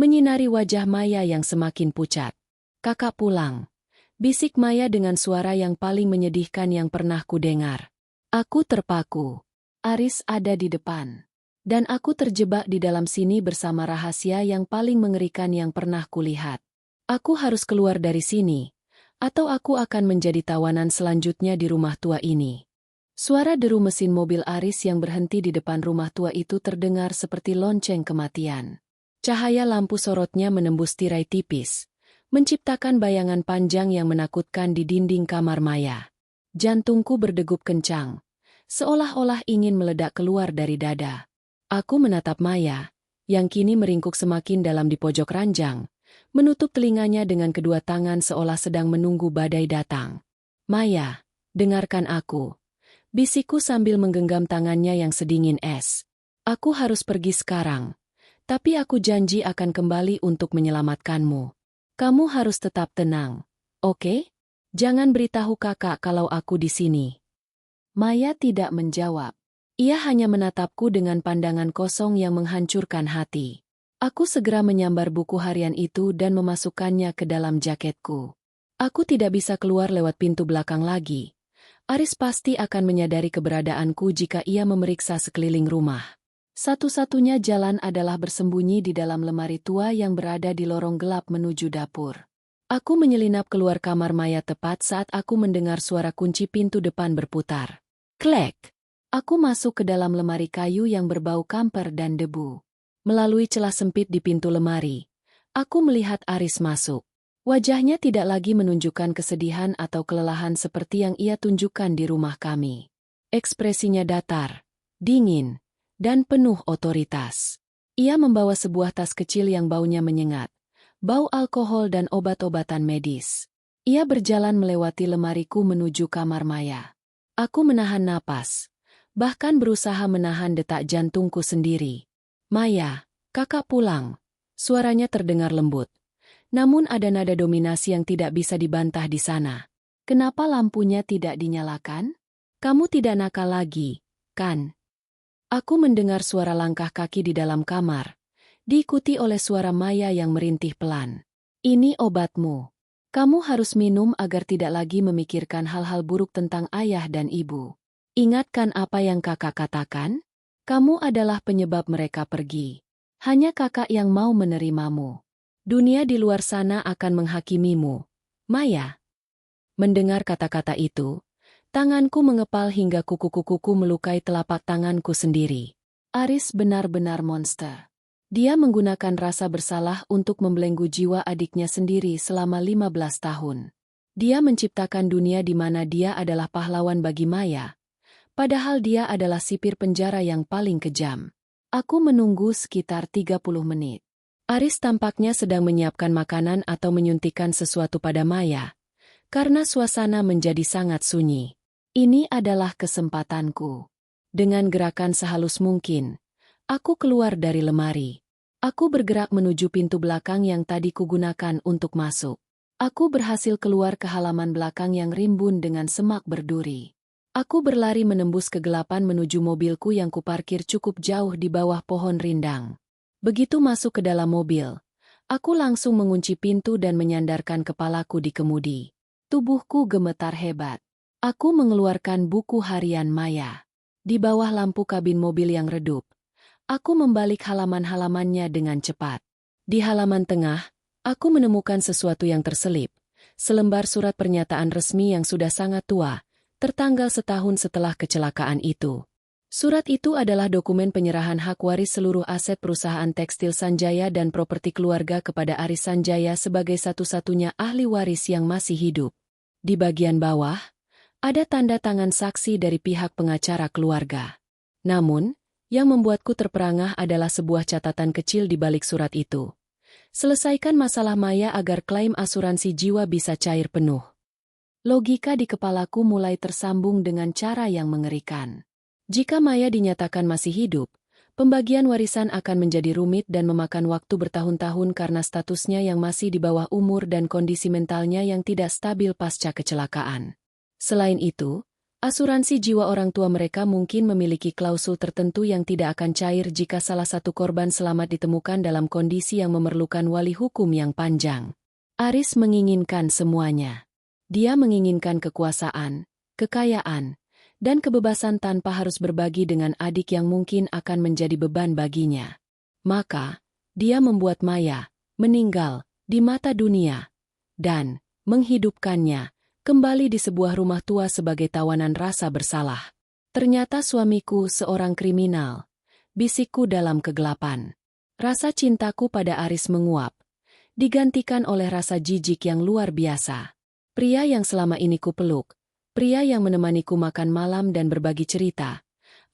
menyinari wajah Maya yang semakin pucat. Kakak pulang. Bisik Maya dengan suara yang paling menyedihkan yang pernah kudengar. Aku terpaku. Aris ada di depan. Dan aku terjebak di dalam sini bersama rahasia yang paling mengerikan yang pernah kulihat. Aku harus keluar dari sini, atau aku akan menjadi tawanan selanjutnya di rumah tua ini. Suara deru mesin mobil Aris yang berhenti di depan rumah tua itu terdengar seperti lonceng kematian. Cahaya lampu sorotnya menembus tirai tipis, menciptakan bayangan panjang yang menakutkan di dinding kamar Maya. Jantungku berdegup kencang, seolah-olah ingin meledak keluar dari dada. Aku menatap Maya, yang kini meringkuk semakin dalam di pojok ranjang, menutup telinganya dengan kedua tangan seolah sedang menunggu badai datang. Maya, dengarkan aku. Bisikku sambil menggenggam tangannya yang sedingin es. Aku harus pergi sekarang, tapi aku janji akan kembali untuk menyelamatkanmu. Kamu harus tetap tenang, oke? Jangan beritahu kakak kalau aku di sini. Maya tidak menjawab. Ia hanya menatapku dengan pandangan kosong yang menghancurkan hati. Aku segera menyambar buku harian itu dan memasukkannya ke dalam jaketku. Aku tidak bisa keluar lewat pintu belakang lagi. Aris pasti akan menyadari keberadaanku jika ia memeriksa sekeliling rumah. Satu-satunya jalan adalah bersembunyi di dalam lemari tua yang berada di lorong gelap menuju dapur. Aku menyelinap keluar kamar Maya tepat saat aku mendengar suara kunci pintu depan berputar. Klek! Aku masuk ke dalam lemari kayu yang berbau kamper dan debu. Melalui celah sempit di pintu lemari, aku melihat Aris masuk. Wajahnya tidak lagi menunjukkan kesedihan atau kelelahan seperti yang ia tunjukkan di rumah kami. Ekspresinya datar, dingin, dan penuh otoritas. Ia membawa sebuah tas kecil yang baunya menyengat, bau alkohol dan obat-obatan medis. Ia berjalan melewati lemariku menuju kamar Maya. Aku menahan napas, bahkan berusaha menahan detak jantungku sendiri. Maya, kakak pulang. Suaranya terdengar lembut. Namun ada nada dominasi yang tidak bisa dibantah di sana. Kenapa lampunya tidak dinyalakan? Kamu tidak nakal lagi, kan? Aku mendengar suara langkah kaki di dalam kamar, diikuti oleh suara Maya yang merintih pelan. Ini obatmu. Kamu harus minum agar tidak lagi memikirkan hal-hal buruk tentang ayah dan ibu. Ingatkan apa yang kakak katakan? Kamu adalah penyebab mereka pergi. Hanya kakak yang mau menerimamu. Dunia di luar sana akan menghakimimu. Maya. Mendengar kata-kata itu, tanganku mengepal hingga kuku-kukuku melukai telapak tanganku sendiri. Aris benar-benar monster. Dia menggunakan rasa bersalah untuk membelenggu jiwa adiknya sendiri selama 15 tahun. Dia menciptakan dunia di mana dia adalah pahlawan bagi Maya, padahal dia adalah sipir penjara yang paling kejam. Aku menunggu sekitar 30 menit. Aris tampaknya sedang menyiapkan makanan atau menyuntikkan sesuatu pada Maya, karena suasana menjadi sangat sunyi. Ini adalah kesempatanku. Dengan gerakan sehalus mungkin, aku keluar dari lemari. Aku bergerak menuju pintu belakang yang tadi kugunakan untuk masuk. Aku berhasil keluar ke halaman belakang yang rimbun dengan semak berduri. Aku berlari menembus kegelapan menuju mobilku yang kuparkir cukup jauh di bawah pohon rindang. Begitu masuk ke dalam mobil, aku langsung mengunci pintu dan menyandarkan kepalaku di kemudi. Tubuhku gemetar hebat. Aku mengeluarkan buku harian Maya. Di bawah lampu kabin mobil yang redup, aku membalik halaman-halamannya dengan cepat. Di halaman tengah, aku menemukan sesuatu yang terselip. Selembar surat pernyataan resmi yang sudah sangat tua, tertanggal setahun setelah kecelakaan itu. Surat itu adalah dokumen penyerahan hak waris seluruh aset perusahaan tekstil Sanjaya dan properti keluarga kepada Aris Sanjaya sebagai satu-satunya ahli waris yang masih hidup. Di bagian bawah, ada tanda tangan saksi dari pihak pengacara keluarga. Namun, yang membuatku terperangah adalah sebuah catatan kecil di balik surat itu. Selesaikan masalah Maya agar klaim asuransi jiwa bisa cair penuh. Logika di kepalaku mulai tersambung dengan cara yang mengerikan. Jika Maya dinyatakan masih hidup, pembagian warisan akan menjadi rumit dan memakan waktu bertahun-tahun karena statusnya yang masih di bawah umur dan kondisi mentalnya yang tidak stabil pasca kecelakaan. Selain itu, asuransi jiwa orang tua mereka mungkin memiliki klausul tertentu yang tidak akan cair jika salah satu korban selamat ditemukan dalam kondisi yang memerlukan wali hukum yang panjang. Aris menginginkan semuanya. Dia menginginkan kekuasaan, kekayaan, dan kebebasan tanpa harus berbagi dengan adik yang mungkin akan menjadi beban baginya. Maka, dia membuat Maya meninggal di mata dunia dan menghidupkannya kembali di sebuah rumah tua sebagai tawanan rasa bersalah. Ternyata suamiku seorang kriminal, bisikku dalam kegelapan. Rasa cintaku pada Aris menguap, digantikan oleh rasa jijik yang luar biasa. Pria yang selama ini kupeluk, pria yang menemaniku makan malam dan berbagi cerita,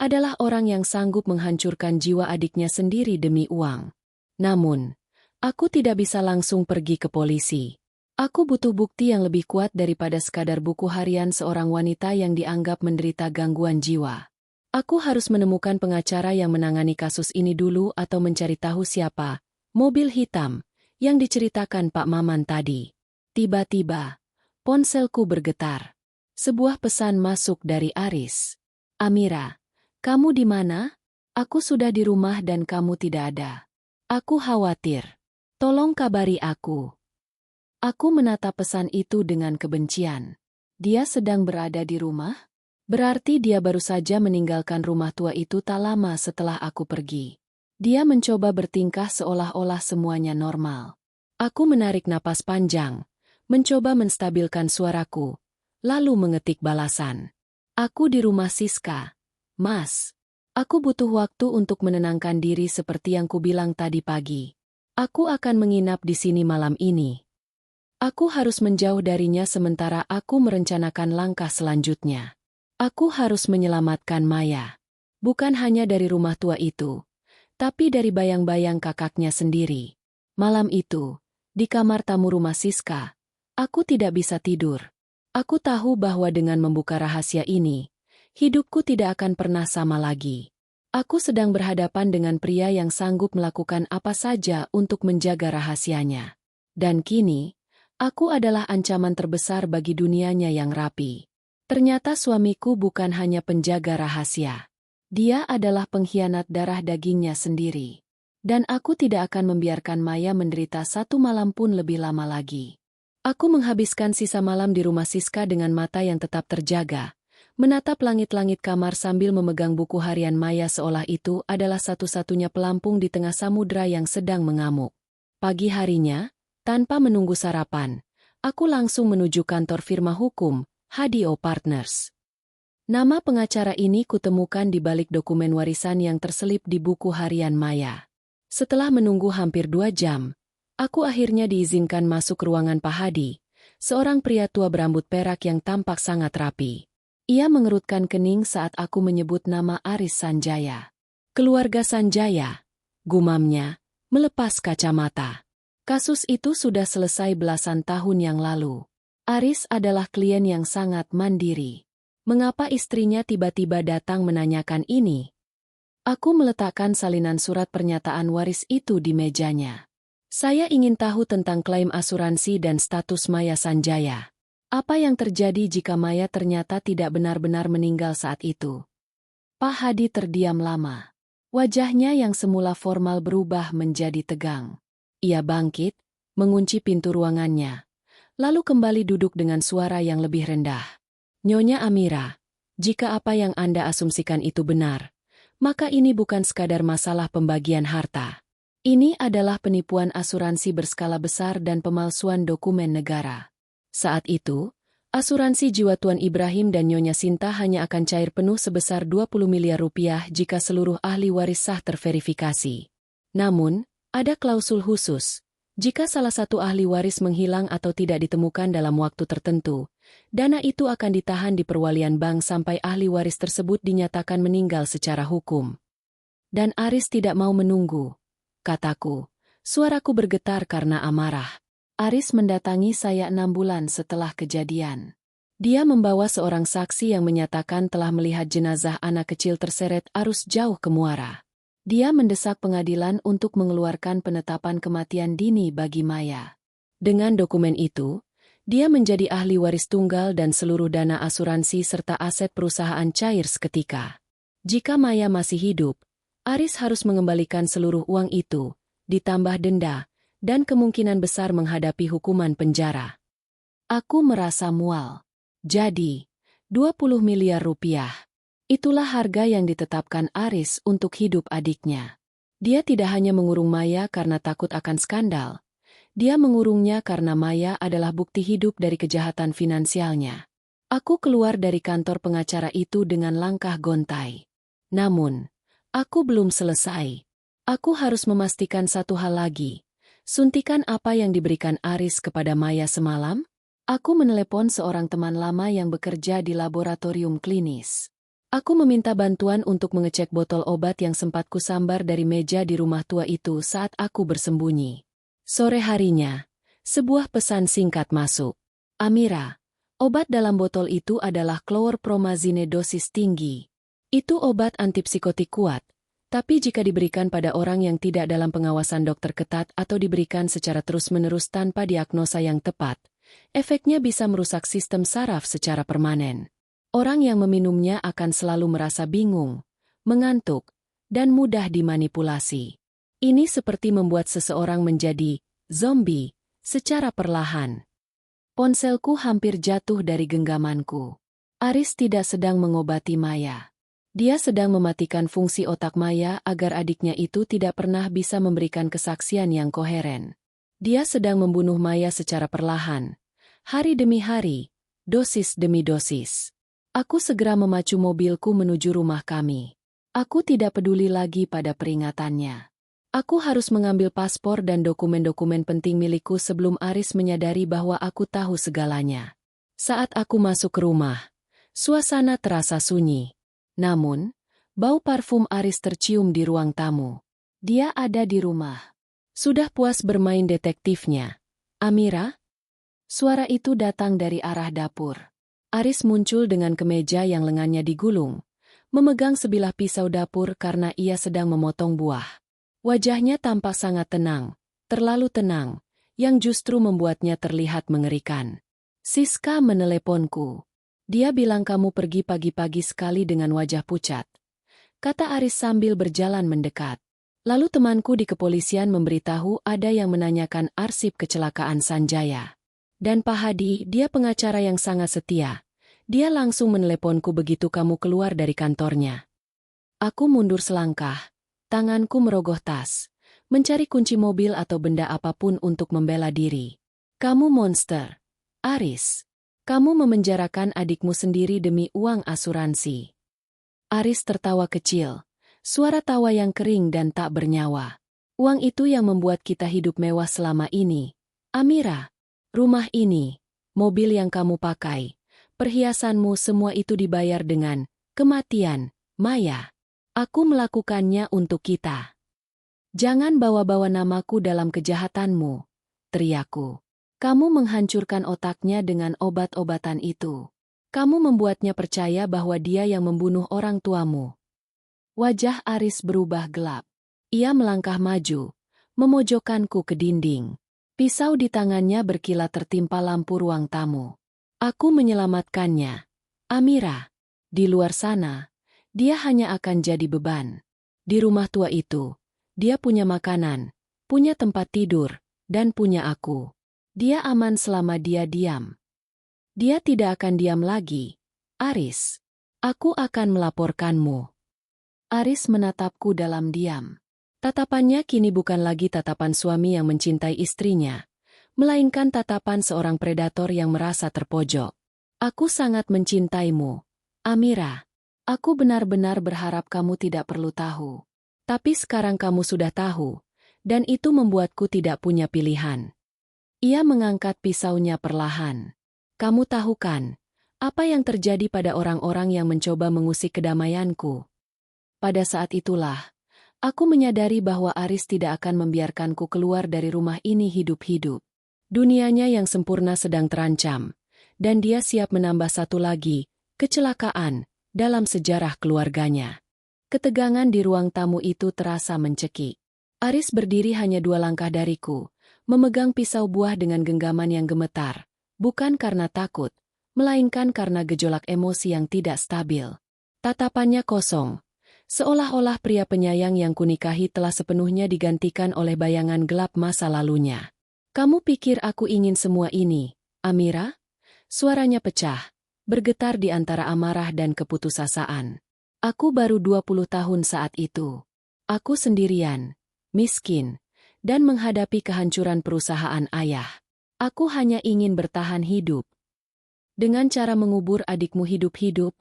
adalah orang yang sanggup menghancurkan jiwa adiknya sendiri demi uang. Namun, aku tidak bisa langsung pergi ke polisi. Aku butuh bukti yang lebih kuat daripada sekadar buku harian seorang wanita yang dianggap menderita gangguan jiwa. Aku harus menemukan pengacara yang menangani kasus ini dulu atau mencari tahu siapa mobil hitam yang diceritakan Pak Maman tadi. Tiba-tiba, ponselku bergetar. Sebuah pesan masuk dari Aris. Amira, kamu di mana? Aku sudah di rumah dan kamu tidak ada. Aku khawatir. Tolong kabari aku. Aku menatap pesan itu dengan kebencian. Dia sedang berada di rumah? Berarti dia baru saja meninggalkan rumah tua itu tak lama setelah aku pergi. Dia mencoba bertingkah seolah-olah semuanya normal. Aku menarik napas panjang, mencoba menstabilkan suaraku. Lalu mengetik balasan. Aku di rumah Siska. Mas. Aku butuh waktu untuk menenangkan diri seperti yang kubilang tadi pagi. Aku akan menginap di sini malam ini. Aku harus menjauh darinya sementara aku merencanakan langkah selanjutnya. Aku harus menyelamatkan Maya. Bukan hanya dari rumah tua itu, tapi dari bayang-bayang kakaknya sendiri. Malam itu, di kamar tamu rumah Siska, aku tidak bisa tidur. Aku tahu bahwa dengan membuka rahasia ini, hidupku tidak akan pernah sama lagi. Aku sedang berhadapan dengan pria yang sanggup melakukan apa saja untuk menjaga rahasianya. Dan kini, aku adalah ancaman terbesar bagi dunianya yang rapi. Ternyata suamiku bukan hanya penjaga rahasia. Dia adalah pengkhianat darah dagingnya sendiri. Dan aku tidak akan membiarkan Maya menderita satu malam pun lebih lama lagi. Aku menghabiskan sisa malam di rumah Siska dengan mata yang tetap terjaga, menatap langit-langit kamar sambil memegang buku harian Maya seolah itu adalah satu-satunya pelampung di tengah samudra yang sedang mengamuk. Pagi harinya, tanpa menunggu sarapan, aku langsung menuju kantor firma hukum, HDO Partners. Nama pengacara ini kutemukan di balik dokumen warisan yang terselip di buku harian Maya. Setelah menunggu hampir 2 jam, aku akhirnya diizinkan masuk ruangan Pak Hadi, seorang pria tua berambut perak yang tampak sangat rapi. Ia mengerutkan kening saat aku menyebut nama Aris Sanjaya. Keluarga Sanjaya, gumamnya, melepas kacamata. Kasus itu sudah selesai belasan tahun yang lalu. Aris adalah klien yang sangat mandiri. Mengapa istrinya tiba-tiba datang menanyakan ini? Aku meletakkan salinan surat pernyataan waris itu di mejanya. Saya ingin tahu tentang klaim asuransi dan status Maya Sanjaya. Apa yang terjadi jika Maya ternyata tidak benar-benar meninggal saat itu? Pak Hadi terdiam lama. Wajahnya yang semula formal berubah menjadi tegang. Ia bangkit, mengunci pintu ruangannya, lalu kembali duduk dengan suara yang lebih rendah. Nyonya Amira, jika apa yang Anda asumsikan itu benar, maka ini bukan sekadar masalah pembagian harta. Ini adalah penipuan asuransi berskala besar dan pemalsuan dokumen negara. Saat itu, asuransi jiwa Tuan Ibrahim dan Nyonya Sinta hanya akan cair penuh sebesar 20 miliar rupiah jika seluruh ahli waris sah terverifikasi. Namun, ada klausul khusus. Jika salah satu ahli waris menghilang atau tidak ditemukan dalam waktu tertentu, dana itu akan ditahan di perwalian bank sampai ahli waris tersebut dinyatakan meninggal secara hukum. Dan Aris tidak mau menunggu, kataku. Suaraku bergetar karena amarah. Aris mendatangi saya 6 bulan setelah kejadian. Dia membawa seorang saksi yang menyatakan telah melihat jenazah anak kecil terseret arus jauh ke muara. Dia mendesak pengadilan untuk mengeluarkan penetapan kematian dini bagi Maya. Dengan dokumen itu, dia menjadi ahli waris tunggal dan seluruh dana asuransi serta aset perusahaan cair seketika. Jika Maya masih hidup, Aris harus mengembalikan seluruh uang itu, ditambah denda, dan kemungkinan besar menghadapi hukuman penjara. Aku merasa mual. Jadi, 20 miliar rupiah. Itulah harga yang ditetapkan Aris untuk hidup adiknya. Dia tidak hanya mengurung Maya karena takut akan skandal. Dia mengurungnya karena Maya adalah bukti hidup dari kejahatan finansialnya. Aku keluar dari kantor pengacara itu dengan langkah gontai. Namun, aku belum selesai. Aku harus memastikan satu hal lagi. Suntikan apa yang diberikan Aris kepada Maya semalam? Aku menelepon seorang teman lama yang bekerja di laboratorium klinis. Aku meminta bantuan untuk mengecek botol obat yang sempat kusambar dari meja di rumah tua itu saat aku bersembunyi. Sore harinya, sebuah pesan singkat masuk. Amira, obat dalam botol itu adalah chlorpromazine dosis tinggi. Itu obat antipsikotik kuat, tapi jika diberikan pada orang yang tidak dalam pengawasan dokter ketat atau diberikan secara terus-menerus tanpa diagnosa yang tepat, efeknya bisa merusak sistem saraf secara permanen. Orang yang meminumnya akan selalu merasa bingung, mengantuk, dan mudah dimanipulasi. Ini seperti membuat seseorang menjadi zombie secara perlahan. Ponselku hampir jatuh dari genggamanku. Aris tidak sedang mengobati Maya. Dia sedang mematikan fungsi otak Maya agar adiknya itu tidak pernah bisa memberikan kesaksian yang koheren. Dia sedang membunuh Maya secara perlahan, hari demi hari, dosis demi dosis. Aku segera memacu mobilku menuju rumah kami. Aku tidak peduli lagi pada peringatannya. Aku harus mengambil paspor dan dokumen-dokumen penting milikku sebelum Aris menyadari bahwa aku tahu segalanya. Saat aku masuk ke rumah, suasana terasa sunyi. Namun, bau parfum Aris tercium di ruang tamu. Dia ada di rumah. Sudah puas bermain detektifnya, Amira? Suara itu datang dari arah dapur. Aris muncul dengan kemeja yang lengannya digulung, memegang sebilah pisau dapur karena ia sedang memotong buah. Wajahnya tampak sangat tenang, terlalu tenang, yang justru membuatnya terlihat mengerikan. Siska meneleponku. Dia bilang kamu pergi pagi-pagi sekali dengan wajah pucat, kata Aris sambil berjalan mendekat. Lalu temanku di kepolisian memberitahu ada yang menanyakan arsip kecelakaan Sanjaya. Dan Pak Hadi, dia pengacara yang sangat setia. Dia langsung meneleponku begitu kamu keluar dari kantornya. Aku mundur selangkah, tanganku merogoh tas, mencari kunci mobil atau benda apapun untuk membela diri. Kamu monster, Aris. Kamu memenjarakan adikmu sendiri demi uang asuransi. Aris tertawa kecil, suara tawa yang kering dan tak bernyawa. Uang itu yang membuat kita hidup mewah selama ini, Amira. Rumah ini, mobil yang kamu pakai, perhiasanmu semua itu dibayar dengan kematian, Maya. Aku melakukannya untuk kita. Jangan bawa-bawa namaku dalam kejahatanmu, teriakku. Kamu menghancurkan otaknya dengan obat-obatan itu. Kamu membuatnya percaya bahwa dia yang membunuh orang tuamu. Wajah Aris berubah gelap. Ia melangkah maju, memojokkanku ke dinding. Pisau di tangannya berkilat tertimpa lampu ruang tamu. Aku menyelamatkannya. Amira. Di luar sana, dia hanya akan jadi beban. Di rumah tua itu, dia punya makanan, punya tempat tidur, dan punya aku. Dia aman selama dia diam. Dia tidak akan diam lagi. Aris, aku akan melaporkanmu. Aris menatapku dalam diam. Tatapannya kini bukan lagi tatapan suami yang mencintai istrinya, melainkan tatapan seorang predator yang merasa terpojok. Aku sangat mencintaimu, Amira. Aku benar-benar berharap kamu tidak perlu tahu. Tapi sekarang kamu sudah tahu, dan itu membuatku tidak punya pilihan. Ia mengangkat pisaunya perlahan. Kamu tahu kan, apa yang terjadi pada orang-orang yang mencoba mengusik kedamaianku? Pada saat itulah, aku menyadari bahwa Aris tidak akan membiarkanku keluar dari rumah ini hidup-hidup. Dunianya yang sempurna sedang terancam, dan dia siap menambah satu lagi, kecelakaan, dalam sejarah keluarganya. Ketegangan di ruang tamu itu terasa mencekik. Aris berdiri hanya 2 langkah dariku, memegang pisau buah dengan genggaman yang gemetar. Bukan karena takut, melainkan karena gejolak emosi yang tidak stabil. Tatapannya kosong, seolah-olah pria penyayang yang kunikahi telah sepenuhnya digantikan oleh bayangan gelap masa lalunya. Kamu pikir aku ingin semua ini, Amira? Suaranya pecah, bergetar di antara amarah dan keputusasaan. Aku baru 20 tahun saat itu. Aku sendirian, miskin, dan menghadapi kehancuran perusahaan ayah. Aku hanya ingin bertahan hidup. Dengan cara mengubur adikmu hidup-hidup,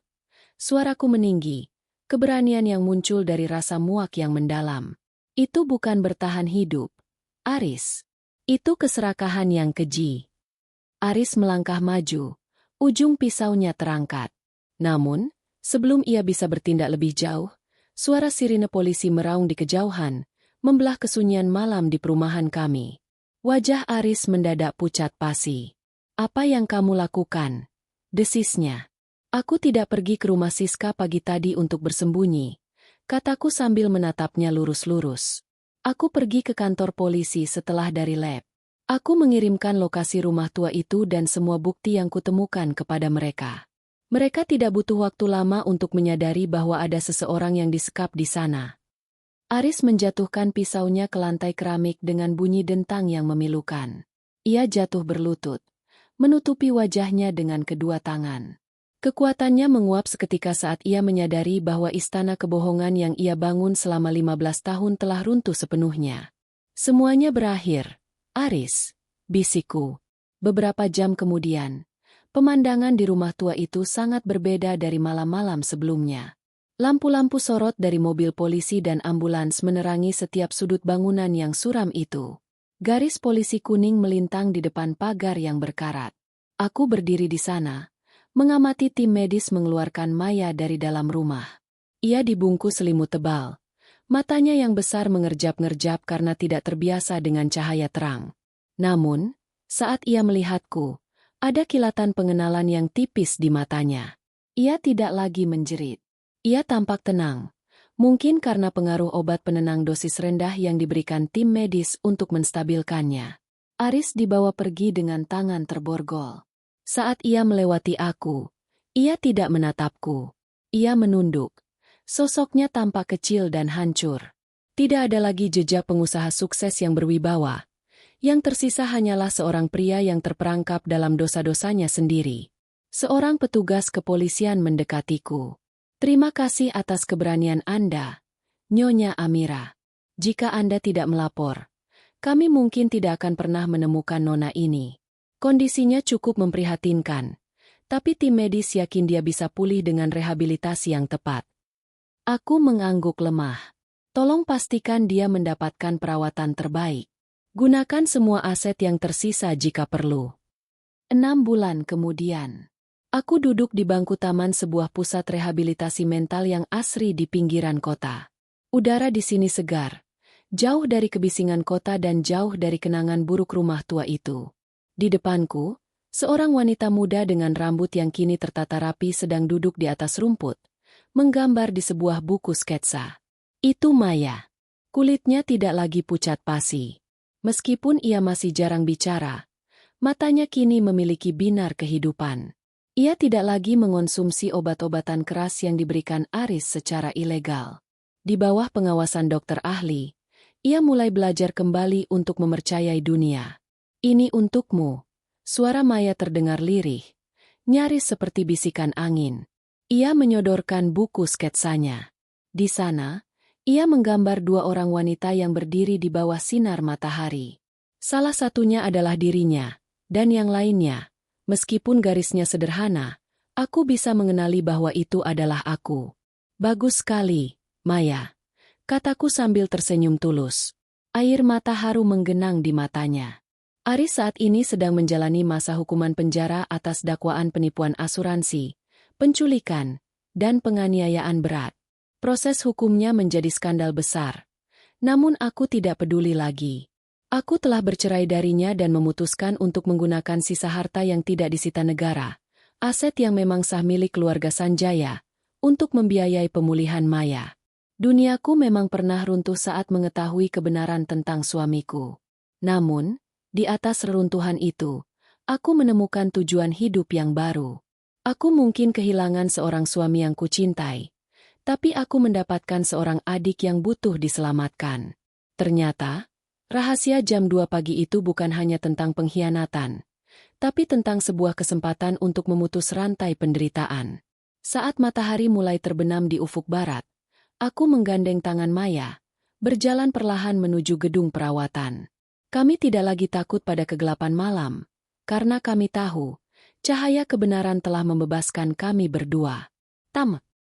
suaraku meninggi, keberanian yang muncul dari rasa muak yang mendalam. Itu bukan bertahan hidup, Aris. Itu keserakahan yang keji. Aris melangkah maju, ujung pisaunya terangkat. Namun, sebelum ia bisa bertindak lebih jauh, suara sirine polisi meraung di kejauhan, membelah kesunyian malam di perumahan kami. Wajah Aris mendadak pucat pasi. Apa yang kamu lakukan? Desisnya. Aku tidak pergi ke rumah Siska pagi tadi untuk bersembunyi, kataku sambil menatapnya lurus-lurus. Aku pergi ke kantor polisi setelah dari lab. Aku mengirimkan lokasi rumah tua itu dan semua bukti yang kutemukan kepada mereka. Mereka tidak butuh waktu lama untuk menyadari bahwa ada seseorang yang disekap di sana. Aris menjatuhkan pisaunya ke lantai keramik dengan bunyi dentang yang memilukan. Ia jatuh berlutut, menutupi wajahnya dengan kedua tangan. Kekuatannya menguap seketika saat ia menyadari bahwa istana kebohongan yang ia bangun selama 15 tahun telah runtuh sepenuhnya. Semuanya berakhir, Aris, bisikku. Beberapa jam kemudian, pemandangan di rumah tua itu sangat berbeda dari malam-malam sebelumnya. Lampu-lampu sorot dari mobil polisi dan ambulans menerangi setiap sudut bangunan yang suram itu. Garis polisi kuning melintang di depan pagar yang berkarat. Aku berdiri di sana, mengamati tim medis mengeluarkan Maya dari dalam rumah. Ia dibungkus selimut tebal. Matanya yang besar mengerjap-ngerjap karena tidak terbiasa dengan cahaya terang. Namun, saat ia melihatku, ada kilatan pengenalan yang tipis di matanya. Ia tidak lagi menjerit. Ia tampak tenang, mungkin karena pengaruh obat penenang dosis rendah yang diberikan tim medis untuk menstabilkannya. Aris dibawa pergi dengan tangan terborgol. Saat ia melewati aku, ia tidak menatapku. Ia menunduk. Sosoknya tampak kecil dan hancur. Tidak ada lagi jejak pengusaha sukses yang berwibawa. Yang tersisa hanyalah seorang pria yang terperangkap dalam dosa-dosanya sendiri. Seorang petugas kepolisian mendekatiku. Terima kasih atas keberanian Anda, Nyonya Amira. Jika Anda tidak melapor, kami mungkin tidak akan pernah menemukan nona ini. Kondisinya cukup memprihatinkan, tapi tim medis yakin dia bisa pulih dengan rehabilitasi yang tepat. Aku mengangguk lemah. Tolong pastikan dia mendapatkan perawatan terbaik. Gunakan semua aset yang tersisa jika perlu. 6 bulan kemudian, aku duduk di bangku taman sebuah pusat rehabilitasi mental yang asri di pinggiran kota. Udara di sini segar, jauh dari kebisingan kota dan jauh dari kenangan buruk rumah tua itu. Di depanku, Seorang wanita muda dengan rambut yang kini tertata rapi sedang duduk di atas rumput, menggambar di sebuah buku sketsa. Itu Maya. Kulitnya tidak lagi pucat pasi. Meskipun ia masih jarang bicara, matanya kini memiliki binar kehidupan. Ia tidak lagi mengonsumsi obat-obatan keras yang diberikan Aris secara ilegal. Di bawah pengawasan dokter ahli, ia mulai belajar kembali untuk mempercayai dunia. Ini untukmu. Suara Maya terdengar lirih, nyaris seperti bisikan angin. Ia menyodorkan buku sketsanya. Di sana, ia menggambar dua orang wanita yang berdiri di bawah sinar matahari. Salah satunya adalah dirinya, dan yang lainnya, meskipun garisnya sederhana, aku bisa mengenali bahwa itu adalah aku. Bagus sekali, Maya, kataku sambil tersenyum tulus. Air mata haru menggenang di matanya. Aris saat ini sedang menjalani masa hukuman penjara atas dakwaan penipuan asuransi, penculikan, dan penganiayaan berat. Proses hukumnya menjadi skandal besar. Namun aku tidak peduli lagi. Aku telah bercerai darinya dan memutuskan untuk menggunakan sisa harta yang tidak disita negara, aset yang memang sah milik keluarga Sanjaya, untuk membiayai pemulihan Maya. Duniaku memang pernah runtuh saat mengetahui kebenaran tentang suamiku. Namun, di atas reruntuhan itu, aku menemukan tujuan hidup yang baru. Aku mungkin kehilangan seorang suami yang kucintai, tapi aku mendapatkan seorang adik yang butuh diselamatkan. Ternyata, rahasia jam 2 pagi itu bukan hanya tentang pengkhianatan, tapi tentang sebuah kesempatan untuk memutus rantai penderitaan. Saat matahari mulai terbenam di ufuk barat, aku menggandeng tangan Maya, berjalan perlahan menuju gedung perawatan. Kami tidak lagi takut pada kegelapan malam, karena kami tahu, cahaya kebenaran telah membebaskan kami berdua. Tam.